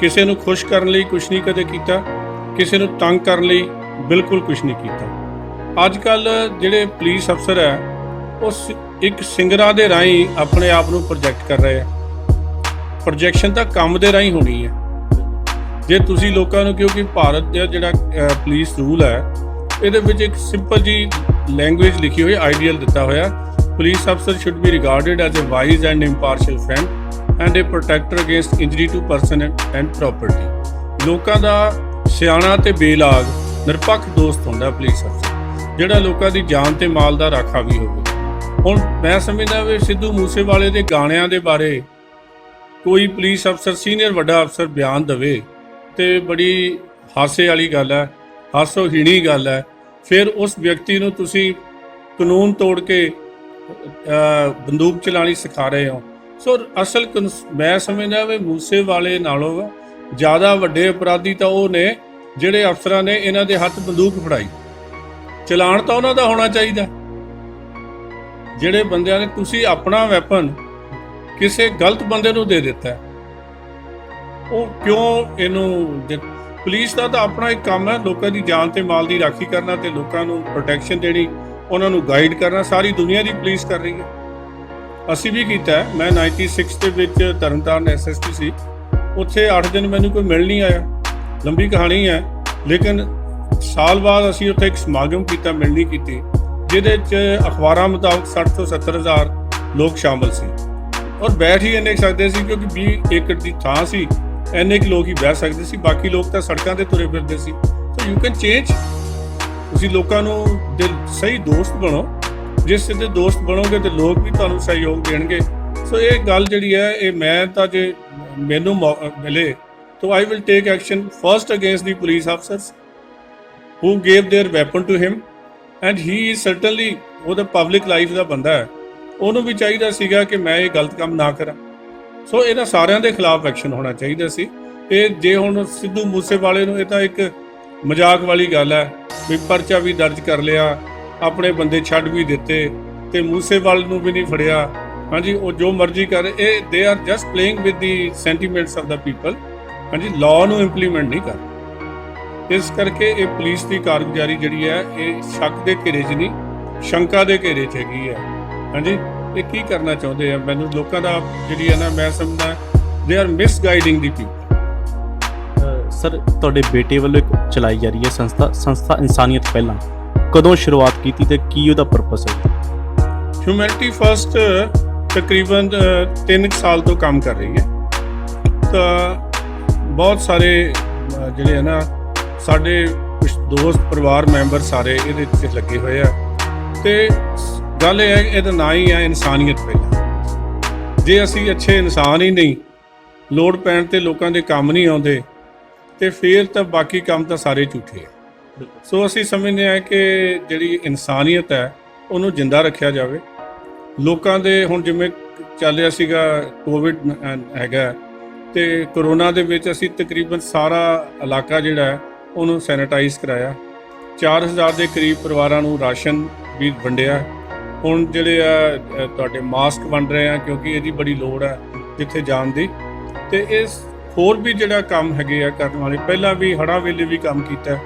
ਕਿਸੇ ਨੂੰ ਖੁਸ਼ ਕਰਨ ਲਈ ਕੁਝ ਨਹੀਂ ਕਦੇ ਕੀਤਾ, ਕਿਸੇ ਨੂੰ ਤੰਗ ਕਰਨ ਲਈ ਬਿਲਕੁਲ ਕੁਝ ਨਹੀਂ ਕੀਤਾ। ਅੱਜ ਕੱਲ ਜਿਹੜੇ ਪੁਲਿਸ ਅਫਸਰ ਹੈ ਉਹ ਇੱਕ ਸਿੰਗਰਾਂ ਦੇ ਰਾਹੀਂ ਆਪਣੇ ਆਪ ਨੂੰ ਪ੍ਰੋਜੈਕਟ ਕਰ ਰਹੇ ਆ। ਪ੍ਰੋਜੈਕਸ਼ਨ ਤਾਂ ਕੰਮ ਦੇ ਰਾਹੀਂ ਹੋਣੀ ਹੈ। ਜੇ ਤੁਸੀਂ ਲੋਕਾਂ ਨੂੰ, ਕਿਉਂਕਿ ਭਾਰਤ ਦਾ ਜਿਹੜਾ ਪੁਲਿਸ ਰੂਲ ਹੈ ਇਹਦੇ ਵਿੱਚ ਇੱਕ ਸਿੰਪਲ ਜੀ ਲੈਂਗੁਏਜ ਲਿਖੀ ਹੋਈ, ਆਈਡੀਅਲ ਦਿੱਤਾ ਹੋਇਆ, police officer should be regarded as a wise and impartial friend and a protector against injury to person and property. ਲੋਕਾਂ ਦਾ ਸਿਆਣਾ ਤੇ ਬੇਲਾਗ ਨਿਰਪੱਖ ਦੋਸਤ ਹੁੰਦਾ ਪੁਲਿਸ ਅਫਸਰ, ਜਿਹੜਾ ਲੋਕਾਂ ਦੀ ਜਾਨ ਤੇ ਮਾਲ ਦਾ ਰਾਖਾ ਵੀ ਹੋਵੇ। ਹੁਣ ਮੈਂ ਸਮਝਦਾ ਵੀ ਸਿੱਧੂ ਮੂਸੇਵਾਲੇ ਦੇ ਗਾਣਿਆਂ ਦੇ ਬਾਰੇ ਕੋਈ ਪੁਲਿਸ ਅਫਸਰ, ਸੀਨੀਅਰ ਵੱਡਾ ਅਫਸਰ ਬਿਆਨ ਦੇਵੇ ਤੇ ਬੜੀ ਹਾਸੇ ਵਾਲੀ ਗੱਲ ਹੈ, ਹਾਸੋਹੀਣੀ ਗੱਲ ਹੈ। ਫਿਰ ਉਸ ਵਿਅਕਤੀ ਨੂੰ ਤੁਸੀਂ ਕਾਨੂੰਨ ਤੋੜ ਕੇ ਬੰਦੂਕ ਚਲਾਣੀ ਸਿਖਾ ਰਹੇ ਹੋ। ਸੋ ਅਸਲ ਮੈਂ ਸਮਝਦਾ ਵੀ ਮੂਸੇਵਾਲੇ ਨਾਲੋਂ ਜ਼ਿਆਦਾ ਵੱਡੇ ਅਪਰਾਧੀ ਤਾਂ ਉਹ ਨੇ ਜਿਹੜੇ ਅਫਸਰਾਂ ਨੇ ਇਹਨਾਂ ਦੇ ਹੱਥ ਬੰਦੂਕ ਫੜਾਈ। ਚਲਾਨ ਤਾਂ ਉਹਨਾਂ ਦਾ ਹੋਣਾ ਚਾਹੀਦਾ। ਜਿਹੜੇ ਬੰਦਿਆਂ ਨੇ, ਤੁਸੀਂ ਆਪਣਾ ਵੈਪਨ ਕਿਸੇ ਗਲਤ ਬੰਦੇ ਨੂੰ ਦੇ ਦਿੱਤਾ, ਉਹ ਕਿਉਂ ਇਹਨੂੰ? ਪੁਲਿਸ ਦਾ ਤਾਂ ਆਪਣਾ ਇੱਕ ਕੰਮ ਹੈ, ਲੋਕਾਂ ਦੀ ਜਾਨ ਤੇ ਮਾਲ ਦੀ ਰਾਖੀ ਕਰਨਾ ਤੇ ਲੋਕਾਂ ਨੂੰ ਪ੍ਰੋਟੈਕਸ਼ਨ ਦੇਣੀ, ਉਹਨਾਂ ਨੂੰ ਗਾਈਡ ਕਰਨਾ। ਸਾਰੀ ਦੁਨੀਆ ਦੀ ਪੁਲਿਸ ਕਰ ਰਹੀ ਹੈ, ਅਸੀਂ ਵੀ ਕੀਤਾ। ਮੈਂ 96 ਦੇ ਵਿੱਚ ਤਰਨਤਾਰਨ ਐਸਐਸਪੀ ਸੀ, ਉੱਥੇ 8 ਦਿਨ ਮੈਨੂੰ ਕੋਈ ਮਿਲ ਨਹੀਂ ਆਇਆ। ਲੰਬੀ ਕਹਾਣੀ ਹੈ, ਲੇਕਿਨ ਸਾਲ ਬਾਅਦ ਅਸੀਂ ਉੱਥੇ ਇੱਕ ਸਮਾਗਮ ਕੀਤਾ, ਮਿਲਣੀ ਕੀਤੀ, ਜਿਹਦੇ 'ਚ ਅਖਬਾਰਾਂ ਮੁਤਾਬਕ 60 ਤੋਂ 70 ਹਜ਼ਾਰ ਲੋਕ ਸ਼ਾਮਲ ਸੀ ਔਰ ਬੈਠ ਹੀ ਇੰਨੇ ਸਕਦੇ ਸੀ, ਕਿਉਂਕਿ 20 ਏਕੜ ਦੀ ਥਾਂ ਸੀ, ਇੰਨੇ ਕੁ ਲੋਕ ਹੀ ਬੈਠ ਸਕਦੇ ਸੀ, ਬਾਕੀ ਲੋਕ ਤਾਂ ਸੜਕਾਂ ਤੇ ਤੁਰੇ ਫਿਰਦੇ ਸੀ। So you can change. ਤੁਸੀਂ ਲੋਕਾਂ ਨੂੰ ਦੇ ਸਹੀ ਦੋਸਤ ਬਣੋ, ਜਿਸ ਦੇ ਦੋਸਤ ਬਣੋਗੇ ਤੇ ਲੋਕ ਵੀ ਤੁਹਾਨੂੰ ਸਹਿਯੋਗ ਦੇਣਗੇ। ਸੋ ਇਹ ਗੱਲ ਜਿਹੜੀ ਹੈ, ਇਹ ਮੈਂ ਤਾਂ ਜੇ ਮੈਨੂੰ ਮਿਲੇ ਤਾਂ I will take action first against the police officers who gave their weapon to him and he is certainly, ਉਹ ਤਾਂ ਪਬਲਿਕ ਲਾਈਫ ਦਾ ਬੰਦਾ ਹੈ, ਉਹਨੂੰ ਵੀ ਚਾਹੀਦਾ ਸੀਗਾ ਕਿ ਮੈਂ ਇਹ ਗਲਤ ਕੰਮ ਨਾ ਕਰਾਂ। ਸੋ ਇਹਨਾਂ ਸਾਰਿਆਂ ਦੇ ਖਿਲਾਫ ਐਕਸ਼ਨ ਹੋਣਾ ਚਾਹੀਦਾ ਸੀ। ਇਹ ਜੇ ਹੁਣ ਸਿੱਧੂ ਮੂਸੇਵਾਲੇ ਨੂੰ, ਇਹ ਤਾਂ ਇੱਕ ਮਜ਼ਾਕ ਵਾਲੀ ਗੱਲ ਹੈ ਵੀ ਪਰਚਾ ਵੀ ਦਰਜ ਕਰ ਲਿਆ, ਆਪਣੇ ਬੰਦੇ ਛੱਡ ਵੀ ਦਿੱਤੇ ਤੇ ਮੂਸੇਵਾਲੇ ਨੂੰ ਵੀ ਨਹੀਂ ਫੜਿਆ। ਹਾਂਜੀ, ਉਹ ਜੋ ਮਰਜ਼ੀ ਕਰ, ਇਹ they are just playing with the sentiments of the people. ਹਾਂਜੀ, ਲਾਅ ਨੂੰ ਇੰਪਲੀਮੈਂਟ ਨਹੀਂ ਕਰ। ਇਸ ਕਰਕੇ ਇਹ ਪੁਲਿਸ ਦੀ ਕਾਰਗੁਜ਼ਾਰੀ ਜਿਹੜੀ ਹੈ, ਇਹ ਸ਼ੱਕ ਦੇ ਘੇਰੇ 'ਚ ਨਹੀਂ, ਸ਼ੰਕਾ ਦੇ ਘੇਰੇ 'ਚ ਹੈਗੀ ਹੈ। ਹਾਂਜੀ, ਇਹ ਕੀ ਕਰਨਾ ਚਾਹੁੰਦੇ ਆ? ਮੈਨੂੰ ਲੋਕਾਂ ਦਾ ਜਿਹੜੀ ਹੈ ਨਾ, ਮੈਂ ਸਮਝਦਾ they are misguiding the people. Sir, ਤੁਹਾਡੇ ਬੇਟੇ ਵੱਲੋਂ ਇੱਕ ਚਲਾਈ ਜਾ ਰਹੀ ਹੈ ਸੰਸਥਾ ਇਨਸਾਨੀਅਤ ਪਹਿਲਾਂ, ਕਦੋਂ ਸ਼ੁਰੂਆਤ ਕੀਤੀ ਤੇ ਕੀ ਉਹਦਾ ਪਰਪਸ ਹੈ? ਹਿਊਮੈਨਿਟੀ ਫਸਟ ਤਕਰੀਬਨ 3 ਸਾਲ ਤੋਂ ਕੰਮ ਕਰ ਰਹੀ ਹੈ। ਤਾਂ ਬਹੁਤ ਸਾਰੇ ਜਿਹੜੇ ਹੈ ਨਾ, ਸਾਡੇ ਕੁਝ ਦੋਸਤ, ਪਰਿਵਾਰ ਮੈਂਬਰ ਸਾਰੇ ਇਹਦੇ 'ਚ ਲੱਗੇ ਹੋਏ ਆ। ਤੇ ਗੱਲ ਇਹ ਹੈ, ਇਹਦਾ ਨਾਂ ਹੀ ਹੈ ਇਨਸਾਨੀਅਤ ਪਹਿਲਾਂ। ਜੇ ਅਸੀਂ ਅੱਛੇ ਇਨਸਾਨ ਹੀ ਨਹੀਂ, ਲੋੜ ਪੈਣ ਤੇ ਲੋਕਾਂ ਦੇ ਕੰਮ ਨਹੀਂ ਆਉਂਦੇ, ਤੇ ਫਿਰ ਤਾਂ ਬਾਕੀ ਕੰਮ ਤਾਂ ਸਾਰੇ ਝੂਠੇ ਆ। ਸੋ ਅਸੀਂ ਸਮਝਦੇ ਹਾਂ ਕਿ ਜਿਹੜੀ ਇਨਸਾਨੀਅਤ ਹੈ ਉਹਨੂੰ ਜਿੰਦਾ ਰੱਖਿਆ ਜਾਵੇ। ਲੋਕਾਂ ਦੇ ਹੁਣ ਜਿਵੇਂ ਚੱਲ ਰਿਹਾ ਸੀਗਾ, ਕੋਵਿਡ ਹੈਗਾ ਤੇ ਕਰੋਨਾ ਦੇ ਵਿੱਚ ਅਸੀਂ ਤਕਰੀਬਨ ਸਾਰਾ ਇਲਾਕਾ ਜਿਹੜਾ ਹੈ ਉਹਨੂੰ ਸੈਨੀਟਾਈਜ਼ ਕਰਾਇਆ। 4000 ਦੇ ਕਰੀਬ ਪਰਿਵਾਰਾਂ ਨੂੰ ਰਾਸ਼ਨ ਵੀ ਵੰਡਿਆ। ਹੁਣ ਜਿਹੜੇ ਆ ਤੁਹਾਡੇ ਮਾਸਕ ਵੰਡ ਰਹੇ ਆ, ਕਿਉਂਕਿ ਇਹਦੀ ਬੜੀ ਲੋੜ ਹੈ ਜਿੱਥੇ ਜਾਣ ਦੀ। ਤੇ ਇਸ ਹੋਰ ਵੀ ਜਿਹੜਾ ਕੰਮ ਹੈਗੇ ਆ ਕਰਨ ਵਾਲੇ, ਪਹਿਲਾਂ ਵੀ ਹੜ੍ਹਾਂ ਵੇਲੇ ਵੀ ਕੰਮ ਕੀਤਾ,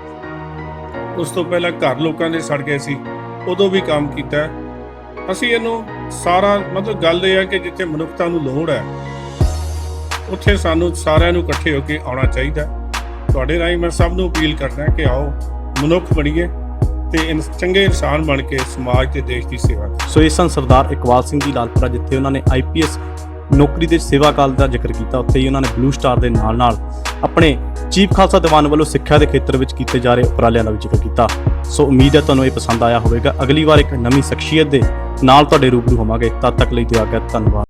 ਉਸ ਤੋਂ ਪਹਿਲਾਂ ਘਰ ਲੋਕਾਂ ਦੇ ਸੜ ਗਏ ਸੀ, ਉਦੋਂ ਵੀ ਕੰਮ ਕੀਤਾ। ਅਸੀਂ ਇਹਨੂੰ ਸਾਰਾ, ਮਤਲਬ ਗੱਲ ਇਹ ਹੈ ਕਿ ਜਿੱਥੇ ਮਨੁੱਖਤਾ ਨੂੰ ਲੋੜ ਹੈ ਉੱਥੇ ਸਾਨੂੰ ਸਾਰਿਆਂ ਨੂੰ ਇਕੱਠੇ ਹੋ ਕੇ ਆਉਣਾ ਚਾਹੀਦਾ। ਤੁਹਾਡੇ ਰਾਹੀਂ ਮੈਂ ਸਭ ਨੂੰ ਅਪੀਲ ਕਰਦਾ ਕਿ ਆਓ ਮਨੁੱਖ ਬਣੀਏ ਤੇ ਚੰਗੇ ਇਨਸਾਨ ਬਣ ਕੇ ਸਮਾਜ ਤੇ ਦੇਸ਼ ਦੀ ਸੇਵਾ ਕਰੀਏ। ਸੋ ਇਹ ਸਨ ਸਰਦਾਰ ਇਕਬਾਲ ਸਿੰਘ ਜੀ ਲਾਲਪੁਰਾ, ਜਿੱਥੇ ਉਹਨਾਂ ਨੇ IPS ਨੌਕਰੀ ਦੇ ਸੇਵਾ ਕਾਲ ਦਾ ਜ਼ਿਕਰ ਕੀਤਾ। ਉੱਥੇ ਹੀ ਉਹਨਾਂ ਨੇ ਬਲੂ ਸਟਾਰ ਦੇ ਨਾਲ ਆਪਣੇ ਚੀਫ ਖਾਲਸਾ ਦੀਵਾਨ ਵੱਲੋਂ ਸਿੱਖਿਆ ਦੇ ਖੇਤਰ ਵਿੱਚ ਕੀਤੇ ਜਾ ਰਹੇ ਉਪਰਾਲਿਆਂ ਦਾ ਵੀ ਜ਼ਿਕਰ ਕੀਤਾ। ਸੋ ਉਮੀਦ ਹੈ ਤੁਹਾਨੂੰ ਇਹ ਪਸੰਦ ਆਇਆ ਹੋਵੇਗਾ। ਅਗਲੀ ਵਾਰ ਇੱਕ ਨਵੀਂ ਸ਼ਖਸੀਅਤ ਦੇ ਨਾਲ ਤੁਹਾਡੇ ਰੂਬਰੂ ਹੋਵਾਂਗੇ। ਤਦ ਤੱਕ ਲਈ ਦਿਓ ਆਗਿਆ। ਧੰਨਵਾਦ।